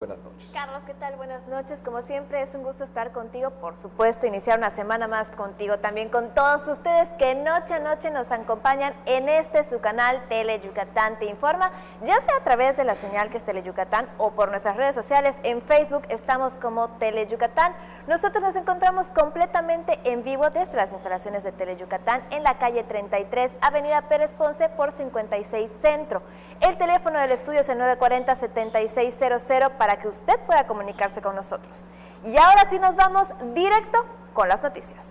Buenas noches. Carlos, ¿qué tal? Buenas noches. Como siempre, es un gusto estar contigo. Por supuesto, iniciar una semana más contigo, también con todos ustedes que noche a noche nos acompañan en su canal Tele Yucatán Te Informa, ya sea a través de la señal que es Tele Yucatán o por nuestras redes sociales. En Facebook estamos como Tele Yucatán. Nosotros nos encontramos completamente en vivo desde las instalaciones de Tele Yucatán en la calle 33, Avenida Pérez Ponce por 56 Centro. El teléfono del estudio es el 940-7600 para que usted pueda comunicarse con nosotros. Y ahora sí nos vamos directo con las noticias.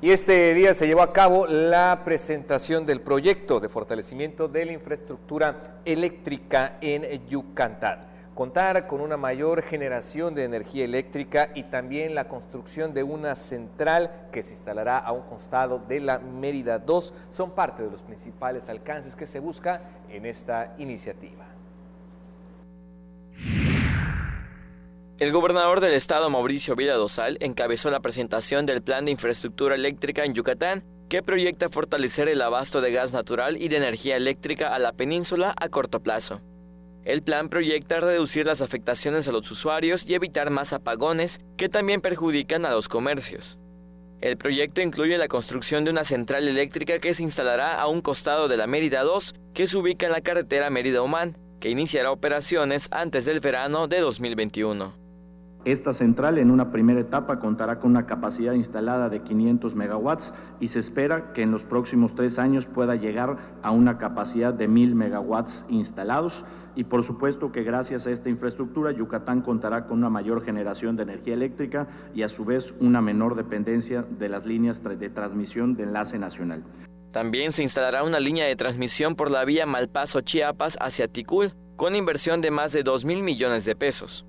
Y este día se llevó a cabo la presentación del proyecto de fortalecimiento de la infraestructura eléctrica en Yucatán. Contar con una mayor generación de energía eléctrica y también la construcción de una central que se instalará a un costado de la Mérida 2 son parte de los principales alcances que se busca en esta iniciativa. El gobernador del estado, Mauricio Vila Dosal, encabezó la presentación del Plan de Infraestructura Eléctrica en Yucatán, que proyecta fortalecer el abasto de gas natural y de energía eléctrica a la península a corto plazo. El plan proyecta reducir las afectaciones a los usuarios y evitar más apagones que también perjudican a los comercios. El proyecto incluye la construcción de una central eléctrica que se instalará a un costado de la Mérida 2, que se ubica en la carretera Mérida-Humán, que iniciará operaciones antes del verano de 2021. Esta central en una primera etapa contará con una capacidad instalada de 500 megawatts y se espera que en los próximos 3 años pueda llegar a una capacidad de 1000 megawatts instalados y por supuesto que gracias a esta infraestructura Yucatán contará con una mayor generación de energía eléctrica y a su vez una menor dependencia de las líneas de transmisión de enlace nacional. También se instalará una línea de transmisión por la vía Malpaso-Chiapas hacia Ticul, con inversión de más de 2,000 millones de pesos.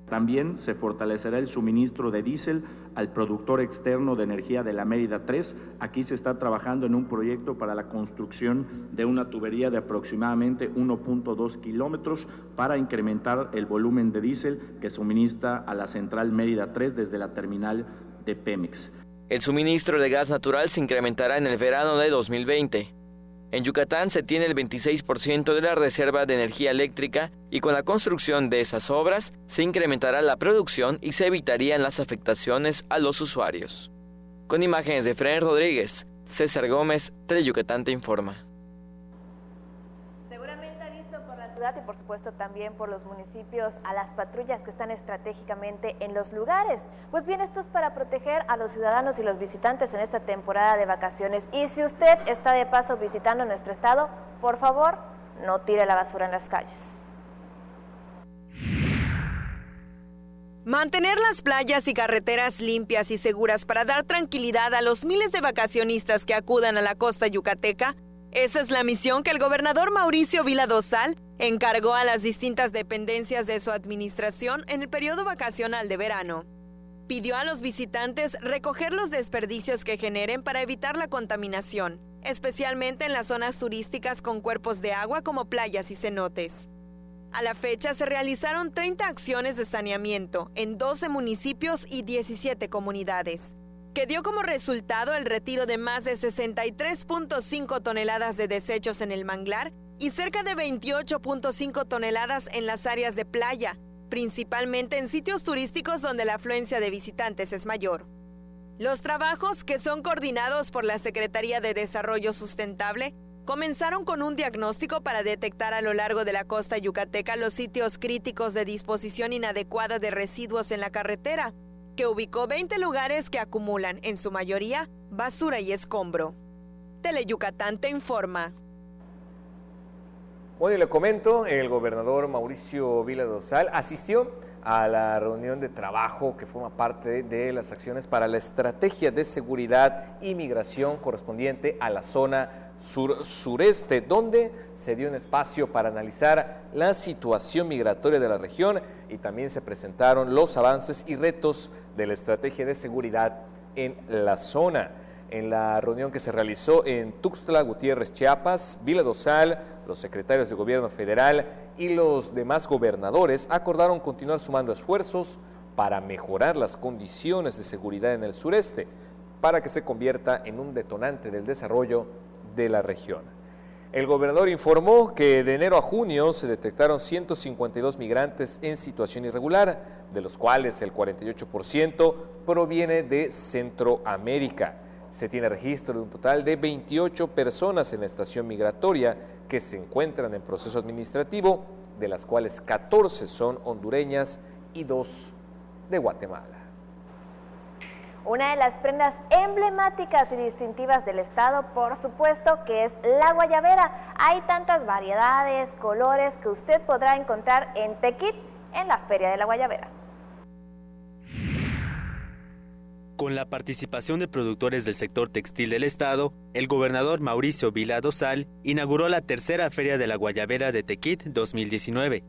También se fortalecerá el suministro de diésel al productor externo de energía de la Mérida 3. Aquí se está trabajando en un proyecto para la construcción de una tubería de aproximadamente 1.2 kilómetros para incrementar el volumen de diésel que suministra a la central Mérida 3 desde la terminal de Pemex. El suministro de gas natural se incrementará en el verano de 2020. En Yucatán se tiene el 26% de la reserva de energía eléctrica y con la construcción de esas obras se incrementará la producción y se evitarían las afectaciones a los usuarios. Con imágenes de Fren Rodríguez, César Gómez, Tele Yucatán Te Informa. Seguramente ha visto por la ciudad y por supuesto también por los municipios a las patrullas que están estratégicamente en los lugares. Pues bien, esto es para proteger a los ciudadanos y los visitantes en esta temporada de vacaciones. Y si usted está de paso visitando nuestro estado, por favor, no tire la basura en las calles. Mantener las playas y carreteras limpias y seguras para dar tranquilidad a los miles de vacacionistas que acudan a la costa yucateca, esa es la misión que el gobernador Mauricio Vila Dosal encargó a las distintas dependencias de su administración en el periodo vacacional de verano. Pidió a los visitantes recoger los desperdicios que generen para evitar la contaminación, especialmente en las zonas turísticas con cuerpos de agua como playas y cenotes. A la fecha se realizaron 30 acciones de saneamiento en 12 municipios y 17 comunidades, que dio como resultado el retiro de más de 63.5 toneladas de desechos en el manglar y cerca de 28.5 toneladas en las áreas de playa, principalmente en sitios turísticos donde la afluencia de visitantes es mayor. Los trabajos, que son coordinados por la Secretaría de Desarrollo Sustentable, comenzaron con un diagnóstico para detectar a lo largo de la costa yucateca los sitios críticos de disposición inadecuada de residuos en la carretera, que ubicó 20 lugares que acumulan, en su mayoría, basura y escombro. Tele Yucatán Te Informa. Bueno, y le comento, el gobernador Mauricio Vila Dosal asistió a la reunión de trabajo que forma parte de las acciones para la estrategia de seguridad y migración correspondiente a la zona sureste, donde se dio un espacio para analizar la situación migratoria de la región y también se presentaron los avances y retos de la estrategia de seguridad en la zona. En la reunión que se realizó en Tuxtla Gutiérrez, Chiapas, Vila Dosal, los secretarios de gobierno federal y los demás gobernadores acordaron continuar sumando esfuerzos para mejorar las condiciones de seguridad en el sureste, para que se convierta en un detonante del desarrollo de la región. El gobernador informó que de enero a junio se detectaron 152 migrantes en situación irregular, de los cuales el 48% proviene de Centroamérica. Se tiene registro de un total de 28 personas en la estación migratoria que se encuentran en proceso administrativo, de las cuales 14 son hondureñas y 2 de Guatemala. Una de las prendas emblemáticas y distintivas del estado, por supuesto, que es la guayabera. Hay tantas variedades, colores que usted podrá encontrar en Tequit, en la Feria de la Guayabera. Con la participación de productores del sector textil del estado, el gobernador Mauricio Vila Dosal inauguró la tercera Feria de la Guayabera de Tequit 2019.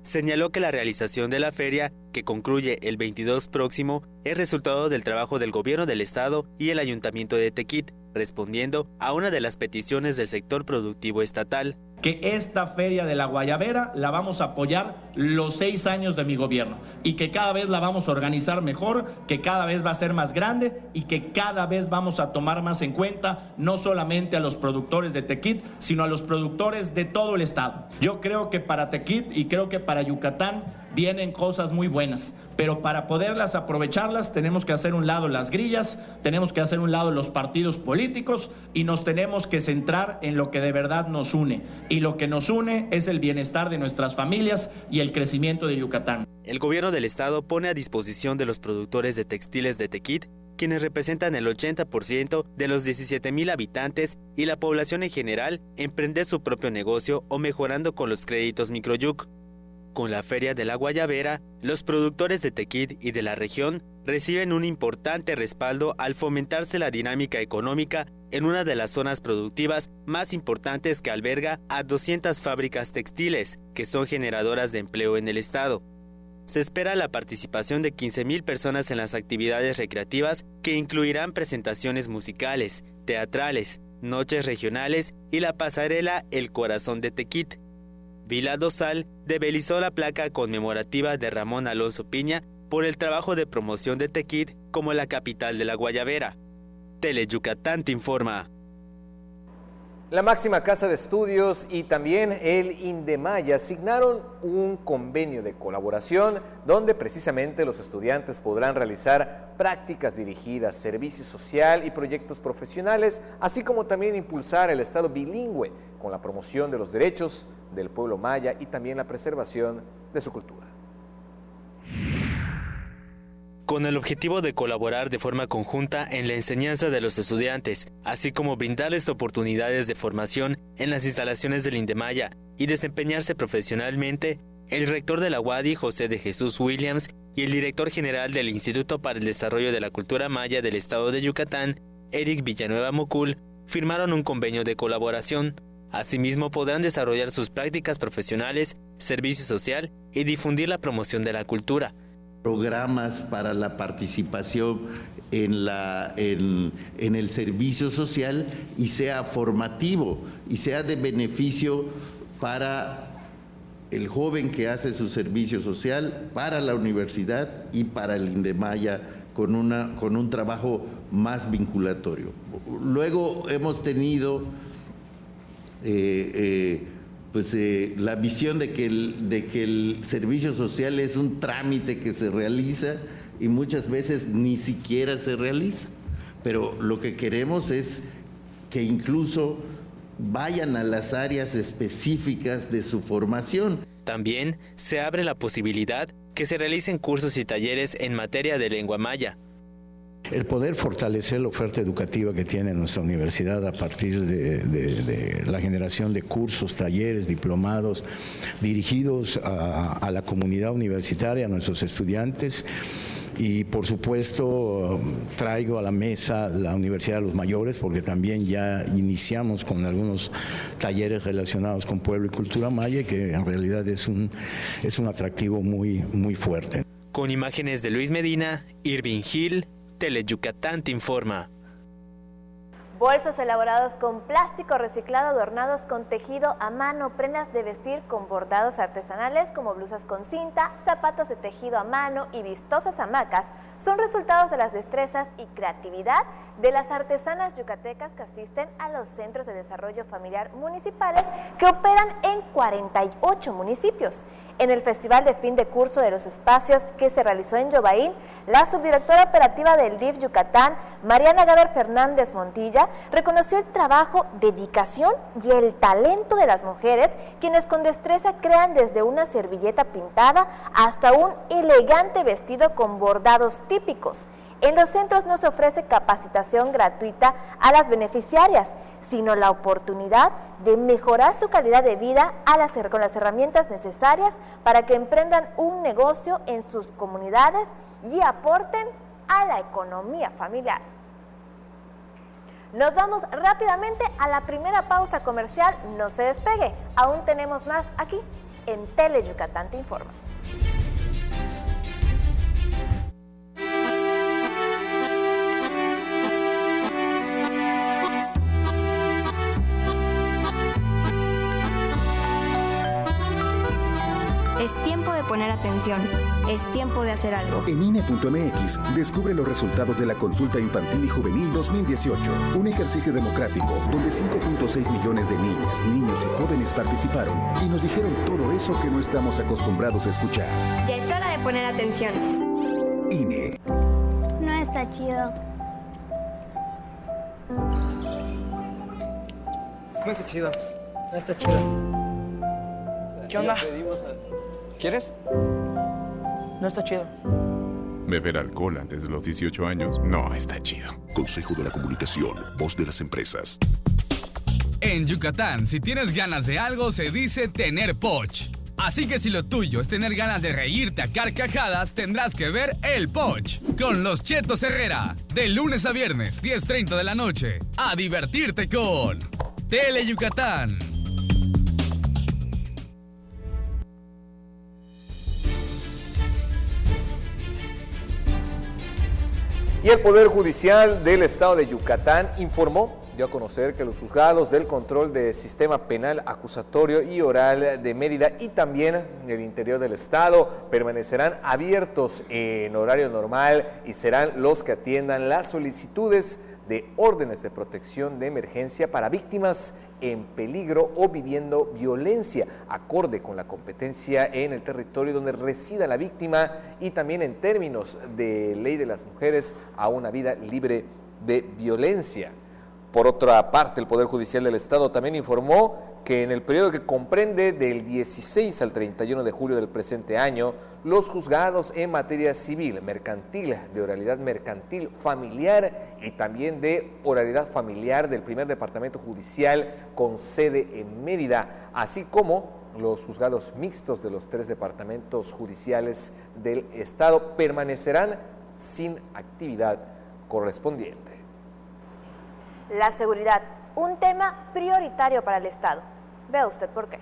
Señaló que la realización de la feria, que concluye el 22 próximo, es resultado del trabajo del gobierno del estado y el ayuntamiento de Tequit, respondiendo a una de las peticiones del sector productivo estatal. Que esta Feria de la Guayabera la vamos a apoyar los 6 años de mi gobierno y que cada vez la vamos a organizar mejor, que cada vez va a ser más grande y que cada vez vamos a tomar más en cuenta no solamente a los productores de Tequit, sino a los productores de todo el estado. Yo creo que para Tequit y creo que para Yucatán vienen cosas muy buenas, pero para poderlas aprovecharlas tenemos que hacer un lado las grillas, tenemos que hacer un lado los partidos políticos y nos tenemos que centrar en lo que de verdad nos une. Y lo que nos une es el bienestar de nuestras familias y el crecimiento de Yucatán. El gobierno del estado pone a disposición de los productores de textiles de Tequit, quienes representan el 80% de los 17,000 habitantes y la población en general, emprender su propio negocio o mejorando con los créditos Microyuc. Con la Feria de la Guayabera, los productores de Tequit y de la región reciben un importante respaldo al fomentarse la dinámica económica en una de las zonas productivas más importantes que alberga a 200 fábricas textiles, que son generadoras de empleo en el estado. Se espera la participación de 15,000 personas en las actividades recreativas que incluirán presentaciones musicales, teatrales, noches regionales y la pasarela El Corazón de Tequit. Vila Dosal debelizó la placa conmemorativa de Ramón Alonso Piña por el trabajo de promoción de Tequit como la capital de la Guayabera. Teleyucatán te informa. La máxima casa de estudios y también el Indemaya asignaron un convenio de colaboración donde precisamente los estudiantes podrán realizar prácticas dirigidas, servicio social y proyectos profesionales, así como también impulsar el Estado bilingüe con la promoción de los derechos del pueblo maya y también la preservación de su cultura. Con el objetivo de colaborar de forma conjunta en la enseñanza de los estudiantes, así como brindarles oportunidades de formación en las instalaciones del Indemaya y desempeñarse profesionalmente, el rector de la UADY, José de Jesús Williams, y el director general del Instituto para el Desarrollo de la Cultura Maya del Estado de Yucatán, Eric Villanueva Mocul, firmaron un convenio de colaboración. Asimismo, podrán desarrollar sus prácticas profesionales, servicio social y difundir la promoción de la cultura. Programas para la participación en el servicio social y sea formativo y sea de beneficio para el joven que hace su servicio social, para la universidad y para el Indemaya con un trabajo más vinculatorio. Luego hemos tenido la visión de que el servicio social es un trámite que se realiza y muchas veces ni siquiera se realiza. Pero lo que queremos es que incluso vayan a las áreas específicas de su formación. También se abre la posibilidad que se realicen cursos y talleres en materia de lengua maya. El poder fortalecer la oferta educativa que tiene nuestra universidad a partir de la generación de cursos, talleres, diplomados dirigidos a la comunidad universitaria, a nuestros estudiantes. Y por supuesto traigo a la mesa la Universidad de los Mayores porque también ya iniciamos con algunos talleres relacionados con pueblo y cultura maya que en realidad es un atractivo muy fuerte. Con imágenes de Luis Medina, Irving Gil, Teleyucatán te informa. Bolsos elaborados con plástico reciclado adornados con tejido a mano, prendas de vestir con bordados artesanales como blusas con cinta, zapatos de tejido a mano y vistosas hamacas son resultados de las destrezas y creatividad de las artesanas yucatecas que asisten a los centros de desarrollo familiar municipales que operan en 48 municipios. En el Festival de Fin de Curso de los Espacios que se realizó en Yobaín, la subdirectora operativa del DIF Yucatán, Mariana Gaber Fernández Montilla, reconoció el trabajo, dedicación y el talento de las mujeres, quienes con destreza crean desde una servilleta pintada hasta un elegante vestido con bordados típicos. En los centros no se ofrece capacitación gratuita a las beneficiarias, sino la oportunidad de mejorar su calidad de vida con las herramientas necesarias para que emprendan un negocio en sus comunidades y aporten a la economía familiar. Nos vamos rápidamente a la primera pausa comercial, no se despegue, aún tenemos más aquí en Tele Yucatán Te Informa. Es tiempo de poner atención. Es tiempo de hacer algo. En INE.mx, descubre los resultados de la Consulta Infantil y Juvenil 2018. Un ejercicio democrático donde 5.6 millones de niñas, niños y jóvenes participaron y nos dijeron todo eso que no estamos acostumbrados a escuchar. Ya es hora de poner atención. INE. No está chido. No está chido. No está chido. ¿Qué onda? ¿Quieres? No está chido. Beber alcohol antes de los 18 años no está chido. Consejo de la Comunicación, voz de las empresas. En Yucatán, si tienes ganas de algo, se dice tener poch. Así que si lo tuyo es tener ganas de reírte a carcajadas, tendrás que ver El Poch con los Chetos Herrera. De lunes a viernes, 10:30 de la noche. A divertirte con Tele Yucatán. Y el Poder Judicial del Estado de Yucatán dio a conocer que los juzgados del control del sistema penal acusatorio y oral de Mérida y también el interior del Estado permanecerán abiertos en horario normal y serán los que atiendan las solicitudes de órdenes de protección de emergencia para víctimas en peligro o viviendo violencia, acorde con la competencia en el territorio donde resida la víctima y también en términos de ley de las mujeres a una vida libre de violencia. Por otra parte, el Poder Judicial del Estado también informó que en el periodo que comprende del 16 al 31 de julio del presente año, los juzgados en materia civil, mercantil, de oralidad mercantil, familiar y también de oralidad familiar del primer departamento judicial con sede en Mérida, así como los juzgados mixtos de los 3 departamentos judiciales del Estado permanecerán sin actividad correspondiente. La seguridad, un tema prioritario para el Estado. Vea usted por qué.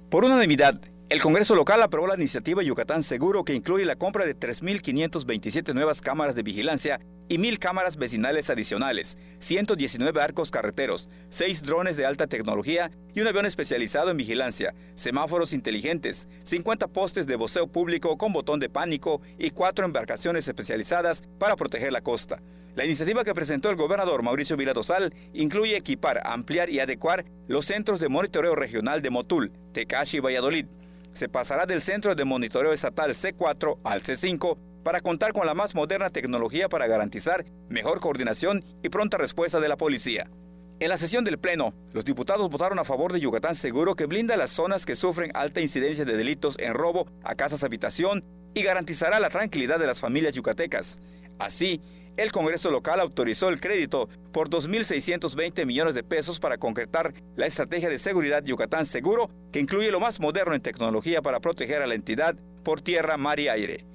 Por unanimidad, el Congreso local aprobó la iniciativa Yucatán Seguro, que incluye la compra de 3.527 nuevas cámaras de vigilancia y 1.000 cámaras vecinales adicionales, 119 arcos carreteros, 6 drones de alta tecnología y un avión especializado en vigilancia, semáforos inteligentes, 50 postes de voceo público con botón de pánico y 4 embarcaciones especializadas para proteger la costa. La iniciativa que presentó el gobernador Mauricio Vila Dosal incluye equipar, ampliar y adecuar los centros de monitoreo regional de Motul, Tecachi y Valladolid. Se pasará del centro de monitoreo estatal C4 al C5 para contar con la más moderna tecnología para garantizar mejor coordinación y pronta respuesta de la policía. En la sesión del Pleno, los diputados votaron a favor de Yucatán Seguro, que blinda las zonas que sufren alta incidencia de delitos en robo a casas habitación y garantizará la tranquilidad de las familias yucatecas. Así, el Congreso local autorizó el crédito por 2.620 millones de pesos para concretar la estrategia de seguridad Yucatán Seguro, que incluye lo más moderno en tecnología para proteger a la entidad por tierra, mar y aire.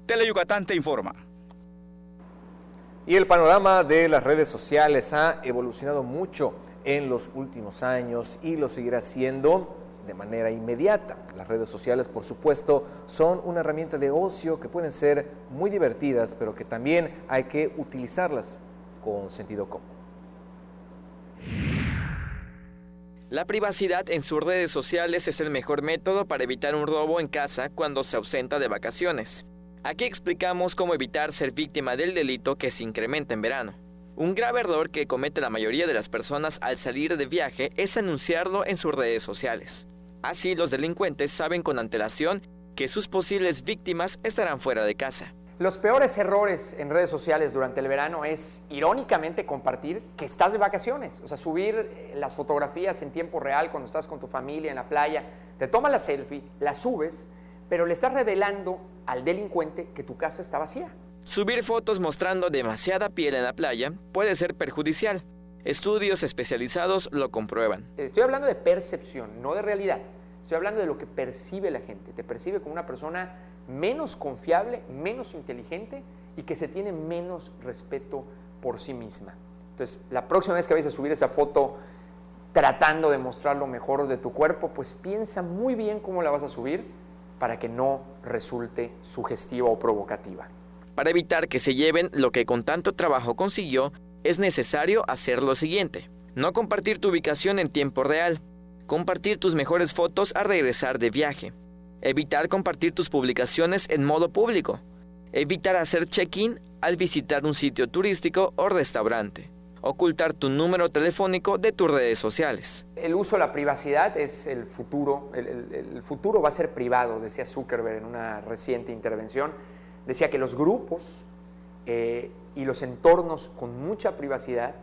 Tele Yucatán te informa. Y el panorama de las redes sociales ha evolucionado mucho en los últimos años y lo seguirá haciendo de manera inmediata. Las redes sociales, por supuesto, son una herramienta de ocio que pueden ser muy divertidas, pero que también hay que utilizarlas con sentido común. La privacidad en sus redes sociales es el mejor método para evitar un robo en casa cuando se ausenta de vacaciones. Aquí explicamos cómo evitar ser víctima del delito que se incrementa en verano. Un grave error que comete la mayoría de las personas al salir de viaje es anunciarlo en sus redes sociales. Así, los delincuentes saben con antelación que sus posibles víctimas estarán fuera de casa. Los peores errores en redes sociales durante el verano es, irónicamente, compartir que estás de vacaciones. O sea, subir las fotografías en tiempo real cuando estás con tu familia en la playa, te tomas la selfie, la subes, pero le estás revelando al delincuente que tu casa está vacía. Subir fotos mostrando demasiada piel en la playa puede ser perjudicial. Estudios especializados lo comprueban. Estoy hablando de percepción, no de realidad. Estoy hablando de lo que percibe la gente. Te percibe como una persona menos confiable, menos inteligente y que se tiene menos respeto por sí misma. Entonces, la próxima vez que vayas a subir esa foto tratando de mostrar lo mejor de tu cuerpo, pues piensa muy bien cómo la vas a subir para que no resulte sugestiva o provocativa. Para evitar que se lleven lo que con tanto trabajo consiguió, es necesario hacer lo siguiente: no compartir tu ubicación en tiempo real, compartir tus mejores fotos al regresar de viaje, evitar compartir tus publicaciones en modo público, evitar hacer check-in al visitar un sitio turístico o restaurante, ocultar tu número telefónico de tus redes sociales. El uso de la privacidad es el futuro, el futuro va a ser privado, decía Zuckerberg en una reciente intervención. Decía que los grupos y los entornos con mucha privacidad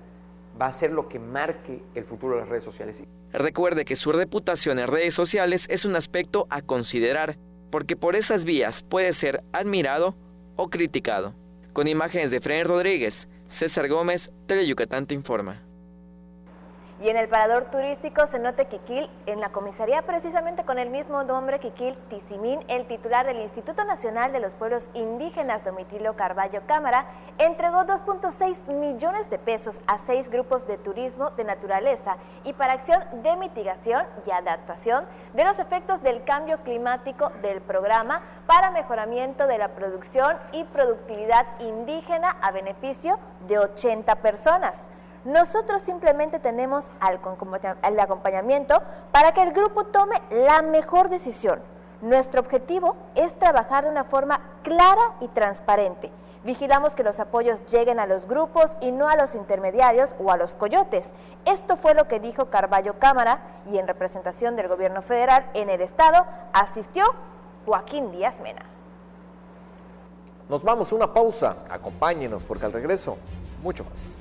va a ser lo que marque el futuro de las redes sociales. Recuerde que su reputación en redes sociales es un aspecto a considerar, porque por esas vías puede ser admirado o criticado. Con imágenes de Fren Rodríguez, César Gómez, Teleyucatán te informa. Y en el parador turístico Cenote Quiquil, en la comisaría precisamente con el mismo nombre, Quiquil Tizimín, el titular del Instituto Nacional de los Pueblos Indígenas, Domitilo Carballo Cámara, entregó 2.6 millones de pesos a 6 grupos de turismo de naturaleza y para acción de mitigación y adaptación de los efectos del cambio climático del programa para mejoramiento de la producción y productividad indígena a beneficio de 80 personas. Nosotros simplemente tenemos el acompañamiento para que el grupo tome la mejor decisión. Nuestro objetivo es trabajar de una forma clara y transparente. Vigilamos que los apoyos lleguen a los grupos y no a los intermediarios o a los coyotes. Esto fue lo que dijo Carballo Cámara y en representación del gobierno federal en el estado asistió Joaquín Díaz Mena. Nos vamos a una pausa. Acompáñenos porque al regreso, mucho más.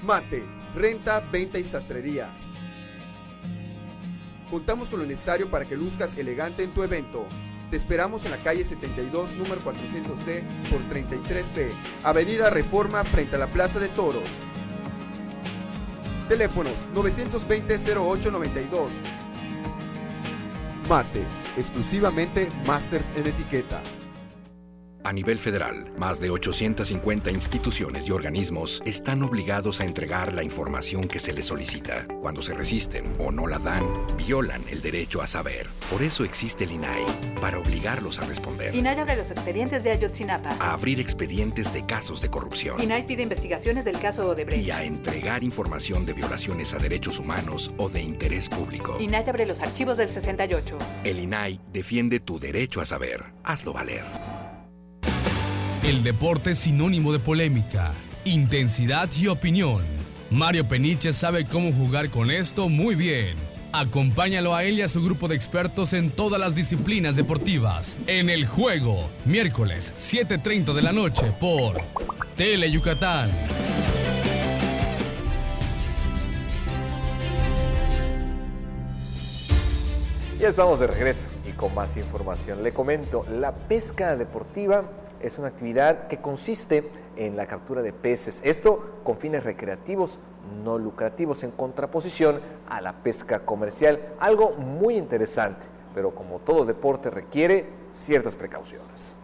Mate, renta, venta y sastrería. Contamos con lo necesario para que luzcas elegante en tu evento. Te esperamos en la calle 72, número 400D por 33B, Avenida Reforma frente a la Plaza de Toros. Teléfonos 920-0892. Mate, exclusivamente Masters en etiqueta. A nivel federal, más de 850 instituciones y organismos están obligados a entregar la información que se les solicita. Cuando se resisten o no la dan, violan el derecho a saber. Por eso existe el INAI, para obligarlos a responder. INAI abre los expedientes de Ayotzinapa. A abrir expedientes de casos de corrupción. INAI pide investigaciones del caso Odebrecht. Y a entregar información de violaciones a derechos humanos o de interés público. INAI abre los archivos del 68. El INAI defiende tu derecho a saber. Hazlo valer. El deporte es sinónimo de polémica, intensidad y opinión. Mario Peniche sabe cómo jugar con esto muy bien. Acompáñalo a él y a su grupo de expertos en todas las disciplinas deportivas. En El Juego, miércoles 7:30 de la noche por Teleyucatán. Ya estamos de regreso y con más información. Le comento, la pesca deportiva es una actividad que consiste en la captura de peces. Esto con fines recreativos, no lucrativos, en contraposición a la pesca comercial. Algo muy interesante, pero como todo deporte requiere ciertas precauciones.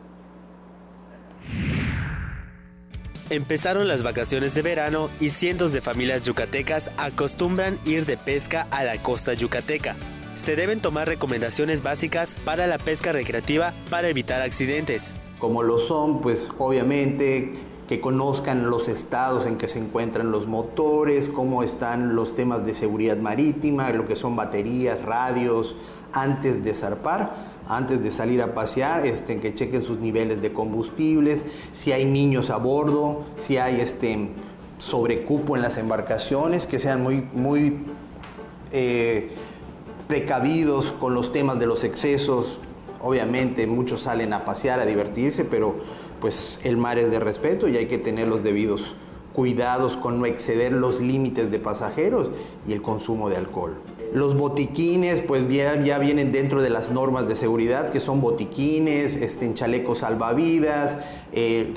Empezaron las vacaciones de verano y cientos de familias yucatecas acostumbran ir de pesca a la costa yucateca. Se deben tomar recomendaciones básicas para la pesca recreativa para evitar accidentes. Como lo son, pues obviamente que conozcan los estados en que se encuentran los motores, cómo están los temas de seguridad marítima, lo que son baterías, radios, antes de zarpar, antes de salir a pasear, que chequen sus niveles de combustibles, si hay niños a bordo, si hay sobrecupo en las embarcaciones, que sean muy precavidos con los temas de los excesos. Obviamente muchos salen a pasear, a divertirse, pero pues el mar es de respeto y hay que tener los debidos cuidados con no exceder los límites de pasajeros y el consumo de alcohol. Los botiquines pues ya vienen dentro de las normas de seguridad, que son botiquines, chalecos salvavidas,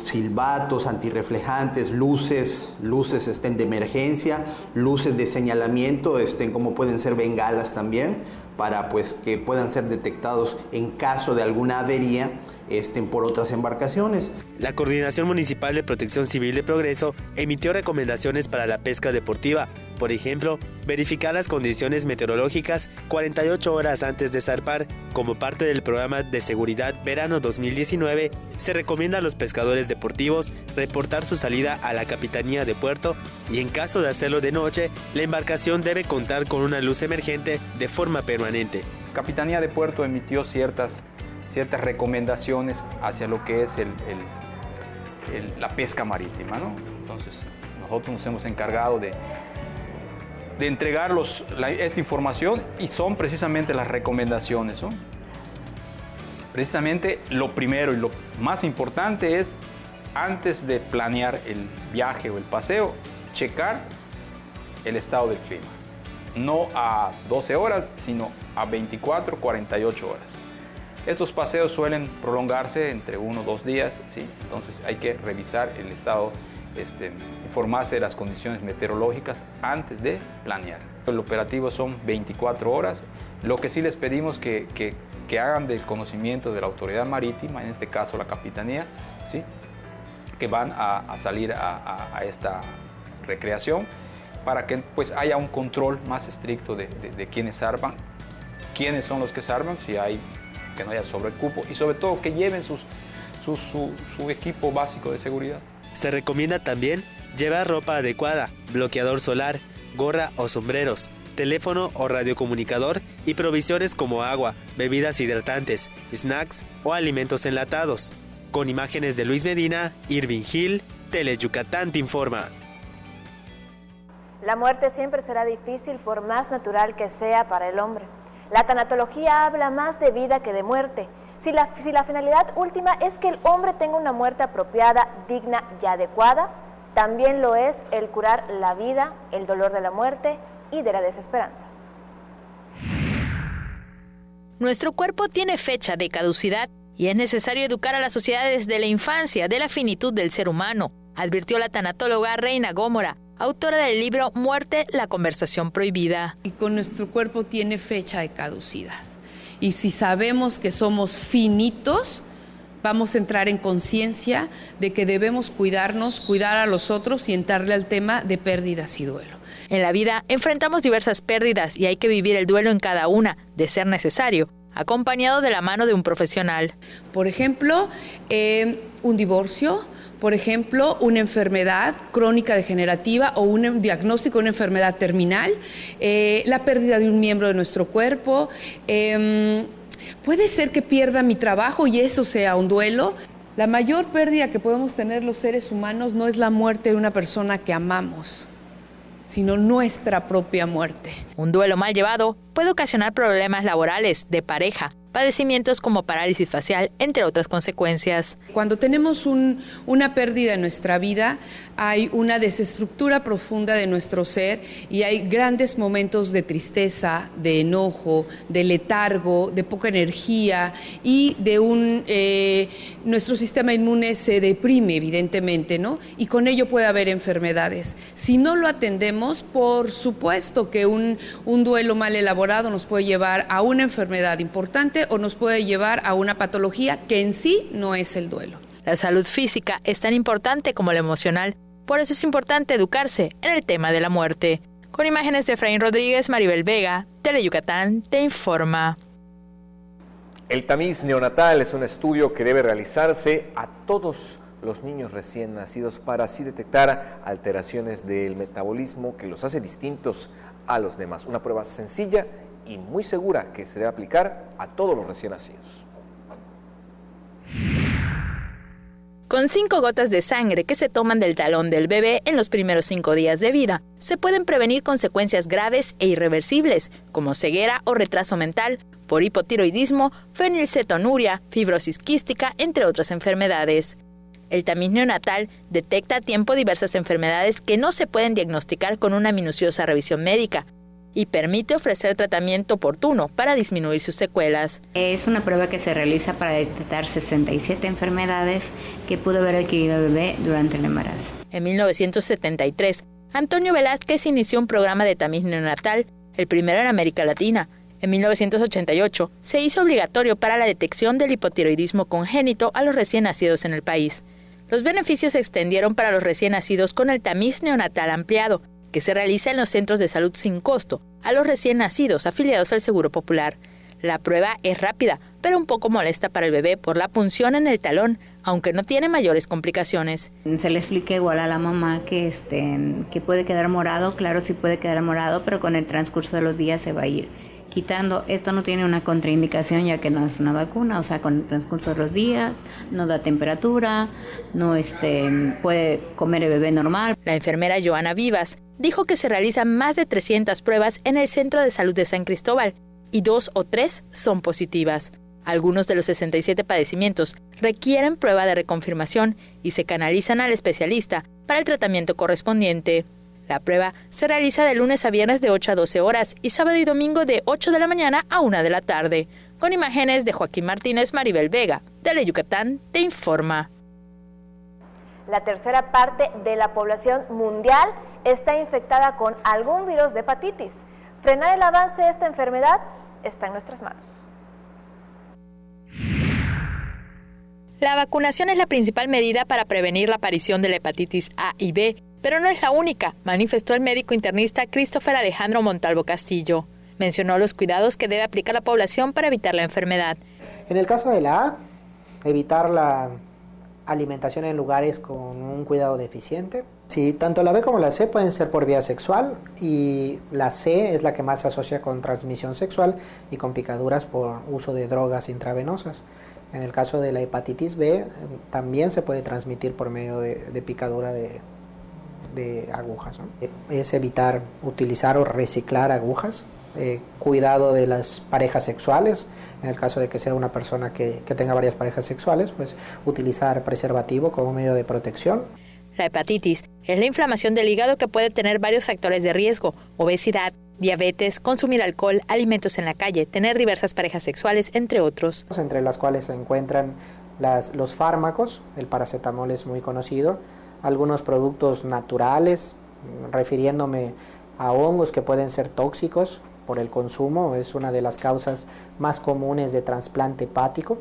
silbatos, antirreflejantes, luces de emergencia, luces de señalamiento, como pueden ser bengalas también, para pues que puedan ser detectados en caso de alguna avería por otras embarcaciones. La Coordinación Municipal de Protección Civil de Progreso emitió recomendaciones para la pesca deportiva. Por ejemplo, verificar las condiciones meteorológicas 48 horas antes de zarpar. Como parte del programa de seguridad verano 2019, se recomienda a los pescadores deportivos reportar su salida a la Capitanía de Puerto y en caso de hacerlo de noche, la embarcación debe contar con una luz emergente de forma permanente. Capitanía de Puerto emitió ciertas recomendaciones hacia lo que es la pesca marítima, ¿no? Entonces, nosotros nos hemos encargado de entregar esta información y son precisamente las recomendaciones, ¿no? Precisamente lo primero y lo más importante es, antes de planear el viaje o el paseo, checar el estado del clima. No a 12 horas, sino a 24, 48 horas. Estos paseos suelen prolongarse entre 1 o 2 días, ¿sí? Entonces hay que revisar el estado, informarse de las condiciones meteorológicas antes de planear. El operativo son 24 horas. Lo que sí les pedimos que hagan del conocimiento de la autoridad marítima, en este caso la Capitanía, ¿sí? Que van a salir a esta recreación, para que pues haya un control más estricto de quienes zarpan, quiénes son los que zarpan, que no haya sobrecupo y sobre todo que lleven su equipo básico de seguridad. Se recomienda también llevar ropa adecuada, bloqueador solar, gorra o sombreros, teléfono o radiocomunicador y provisiones como agua, bebidas hidratantes, snacks o alimentos enlatados. Con imágenes de Luis Medina, Irving Gil, Teleyucatán te informa. La muerte siempre será difícil por más natural que sea para el hombre. La tanatología habla más de vida que de muerte. Si la finalidad última es que el hombre tenga una muerte apropiada, digna y adecuada, también lo es el curar la vida, el dolor de la muerte y de la desesperanza. Nuestro cuerpo tiene fecha de caducidad y es necesario educar a la sociedad desde la infancia de la finitud del ser humano, advirtió la tanatóloga Reina Gómora, autora del libro Muerte, la conversación prohibida. Y con nuestro cuerpo tiene fecha de caducidad. Y si sabemos que somos finitos, vamos a entrar en conciencia de que debemos cuidarnos, cuidar a los otros y entrarle al tema de pérdidas y duelo. En la vida enfrentamos diversas pérdidas y hay que vivir el duelo en cada una, de ser necesario, acompañado de la mano de un profesional. Por ejemplo, un divorcio. Por ejemplo, una enfermedad crónica degenerativa o un diagnóstico de una enfermedad terminal, la pérdida de un miembro de nuestro cuerpo. Puede ser que pierda mi trabajo y eso sea un duelo. La mayor pérdida que podemos tener los seres humanos no es la muerte de una persona que amamos, sino nuestra propia muerte. Un duelo mal llevado puede ocasionar problemas laborales, de pareja, padecimientos como parálisis facial, entre otras consecuencias. Cuando tenemos una pérdida en nuestra vida, hay una desestructura profunda de nuestro ser y hay grandes momentos de tristeza, de enojo, de letargo, de poca energía y de nuestro sistema inmune se deprime, evidentemente, ¿no? Y con ello puede haber enfermedades. Si no lo atendemos, por supuesto que un duelo mal elaborado nos puede llevar a una enfermedad importante o nos puede llevar a una patología que en sí no es el duelo. La salud física es tan importante como la emocional, por eso es importante educarse en el tema de la muerte. Con imágenes de Efraín Rodríguez, Maribel Vega, Teleyucatán te informa. El tamiz neonatal es un estudio que debe realizarse a todos los niños recién nacidos para así detectar alteraciones del metabolismo que los hace distintos a los demás. Una prueba sencilla y muy segura que se debe aplicar a todos los recién nacidos. Con 5 gotas de sangre que se toman del talón del bebé en los primeros 5 días de vida, se pueden prevenir consecuencias graves e irreversibles, como ceguera o retraso mental, por hipotiroidismo, fenilcetonuria, fibrosis quística, entre otras enfermedades. El tamiz neonatal detecta a tiempo diversas enfermedades que no se pueden diagnosticar con una minuciosa revisión médica y permite ofrecer tratamiento oportuno para disminuir sus secuelas. Es una prueba que se realiza para detectar 67 enfermedades que pudo haber adquirido el bebé durante el embarazo. En 1973, Antonio Velázquez inició un programa de tamiz neonatal, el primero en América Latina. En 1988, se hizo obligatorio para la detección del hipotiroidismo congénito a los recién nacidos en el país. Los beneficios se extendieron para los recién nacidos con el tamiz neonatal ampliado, que se realiza en los centros de salud sin costo, a los recién nacidos afiliados al Seguro Popular. La prueba es rápida, pero un poco molesta para el bebé por la punción en el talón, aunque no tiene mayores complicaciones. Se le explica igual a la mamá que puede quedar morado, claro sí puede quedar morado, pero con el transcurso de los días se va a ir quitando. Esto no tiene una contraindicación ya que no es una vacuna, o sea, con el transcurso de los días, no da temperatura, no puede comer el bebé normal. La enfermera Joana Vivas dijo que se realizan más de 300 pruebas en el Centro de Salud de San Cristóbal y 2 o 3 son positivas. Algunos de los 67 padecimientos requieren prueba de reconfirmación y se canalizan al especialista para el tratamiento correspondiente. La prueba se realiza de lunes a viernes de 8 a 12 horas y sábado y domingo de 8 de la mañana a 1 de la tarde. Con imágenes de Joaquín Martínez, Maribel Vega, Teleyucatán te informa. La tercera parte de la población mundial está infectada con algún virus de hepatitis. Frenar el avance de esta enfermedad está en nuestras manos. La vacunación es la principal medida para prevenir la aparición de la hepatitis A y B, pero no es la única, manifestó el médico internista Christopher Alejandro Montalvo Castillo. Mencionó los cuidados que debe aplicar la población para evitar la enfermedad. En el caso de la A, evitar la alimentación en lugares con un cuidado deficiente. Sí, tanto la B como la C pueden ser por vía sexual y la C es la que más se asocia con transmisión sexual y con picaduras por uso de drogas intravenosas. En el caso de la hepatitis B también se puede transmitir por medio de picadura de agujas, ¿no? Es evitar utilizar o reciclar agujas, cuidado de las parejas sexuales, en el caso de que sea una persona que tenga varias parejas sexuales, pues utilizar preservativo como medio de protección. La hepatitis es la inflamación del hígado que puede tener varios factores de riesgo: obesidad, diabetes, consumir alcohol, alimentos en la calle, tener diversas parejas sexuales, entre otros. Entre las cuales se encuentran los fármacos, el paracetamol es muy conocido, algunos productos naturales, refiriéndome a hongos que pueden ser tóxicos por el consumo, es una de las causas más comunes de trasplante hepático.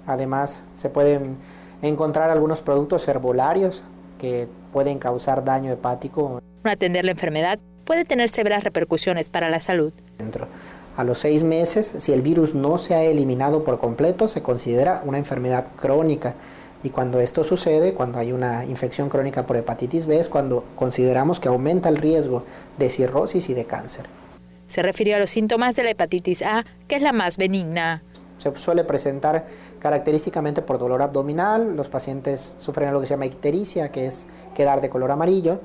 Además, se pueden encontrar algunos productos herbolarios que pueden causar daño hepático. No atender la enfermedad puede tener severas repercusiones para la salud. A los 6 meses, si el virus no se ha eliminado por completo, se considera una enfermedad crónica. Y cuando esto sucede, cuando hay una infección crónica por hepatitis B, es cuando consideramos que aumenta el riesgo de cirrosis y de cáncer. Se refirió a los síntomas de la hepatitis A, que es la más benigna. Se suele presentar característicamente por dolor abdominal, los pacientes sufren algo que se llama ictericia, que es quedar de color amarillo.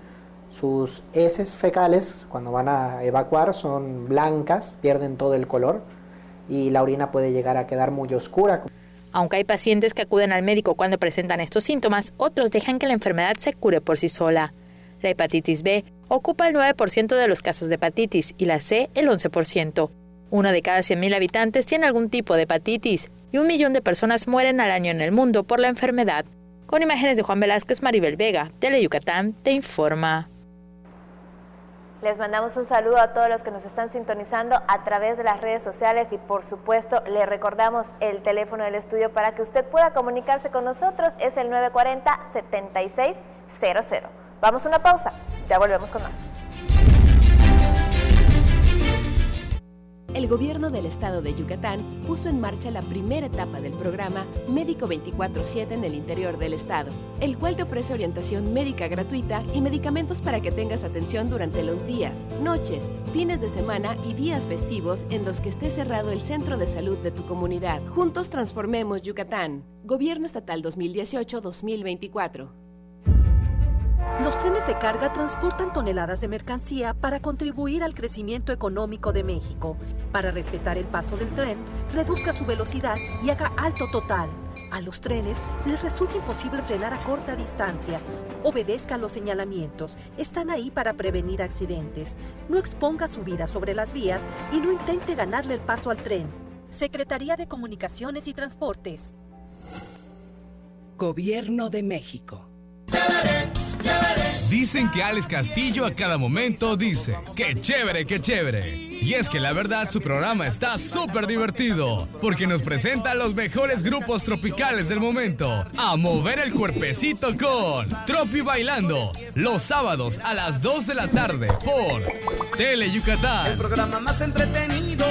Sus heces fecales, cuando van a evacuar, son blancas, pierden todo el color y la orina puede llegar a quedar muy oscura. Aunque hay pacientes que acuden al médico cuando presentan estos síntomas, otros dejan que la enfermedad se cure por sí sola. La hepatitis B ocupa el 9% de los casos de hepatitis y la C el 11%. 1 de cada 100.000 habitantes tiene algún tipo de hepatitis y 1 millón de personas mueren al año en el mundo por la enfermedad. Con imágenes de Juan Velázquez, Maribel Vega, Teleyucatán te informa. Les mandamos un saludo a todos los que nos están sintonizando a través de las redes sociales y por supuesto le recordamos el teléfono del estudio para que usted pueda comunicarse con nosotros, es el 940-7600. Vamos a una pausa, ya volvemos con más. El gobierno del estado de Yucatán puso en marcha la primera etapa del programa Médico 24/7 en el interior del estado, el cual te ofrece orientación médica gratuita y medicamentos para que tengas atención durante los días, noches, fines de semana y días festivos en los que esté cerrado el centro de salud de tu comunidad. Juntos transformemos Yucatán. Gobierno Estatal 2018-2024. Los trenes de carga transportan toneladas de mercancía para contribuir al crecimiento económico de México. Para respetar el paso del tren, reduzca su velocidad y haga alto total. A los trenes les resulta imposible frenar a corta distancia. Obedezca los señalamientos. Están ahí para prevenir accidentes. No exponga su vida sobre las vías y no intente ganarle el paso al tren. Secretaría de Comunicaciones y Transportes. Gobierno de México. Dicen que Alex Castillo a cada momento dice, ¡qué chévere, qué chévere! Y es que la verdad su programa está súper divertido, porque nos presenta a los mejores grupos tropicales del momento, a mover el cuerpecito con Tropi Bailando, los sábados a las 2 de la tarde por Tele Yucatán. El programa más entretenido.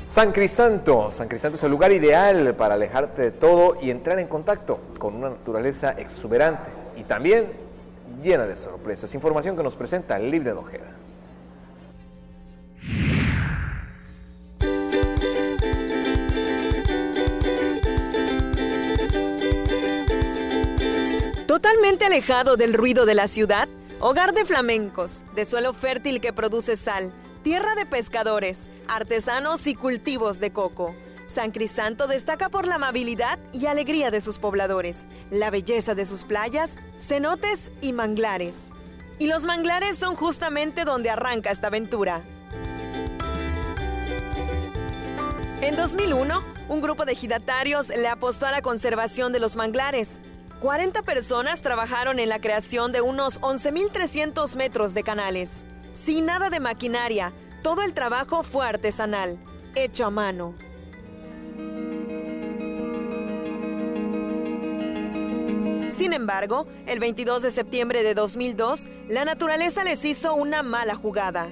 San Crisanto es el lugar ideal para alejarte de todo y entrar en contacto con una naturaleza exuberante y también llena de sorpresas. Información que nos presenta Libre de Ojeda. Totalmente alejado del ruido de la ciudad, hogar de flamencos, de suelo fértil que produce sal, tierra de pescadores, artesanos y cultivos de coco. San Crisanto destaca por la amabilidad y alegría de sus pobladores, la belleza de sus playas, cenotes y manglares. Y los manglares son justamente donde arranca esta aventura. En 2001, un grupo de ejidatarios le apostó a la conservación de los manglares. 40 personas trabajaron en la creación de unos 11.300 metros de canales. Sin nada de maquinaria, todo el trabajo fue artesanal, hecho a mano. Sin embargo, el 22 de septiembre de 2002, la naturaleza les hizo una mala jugada.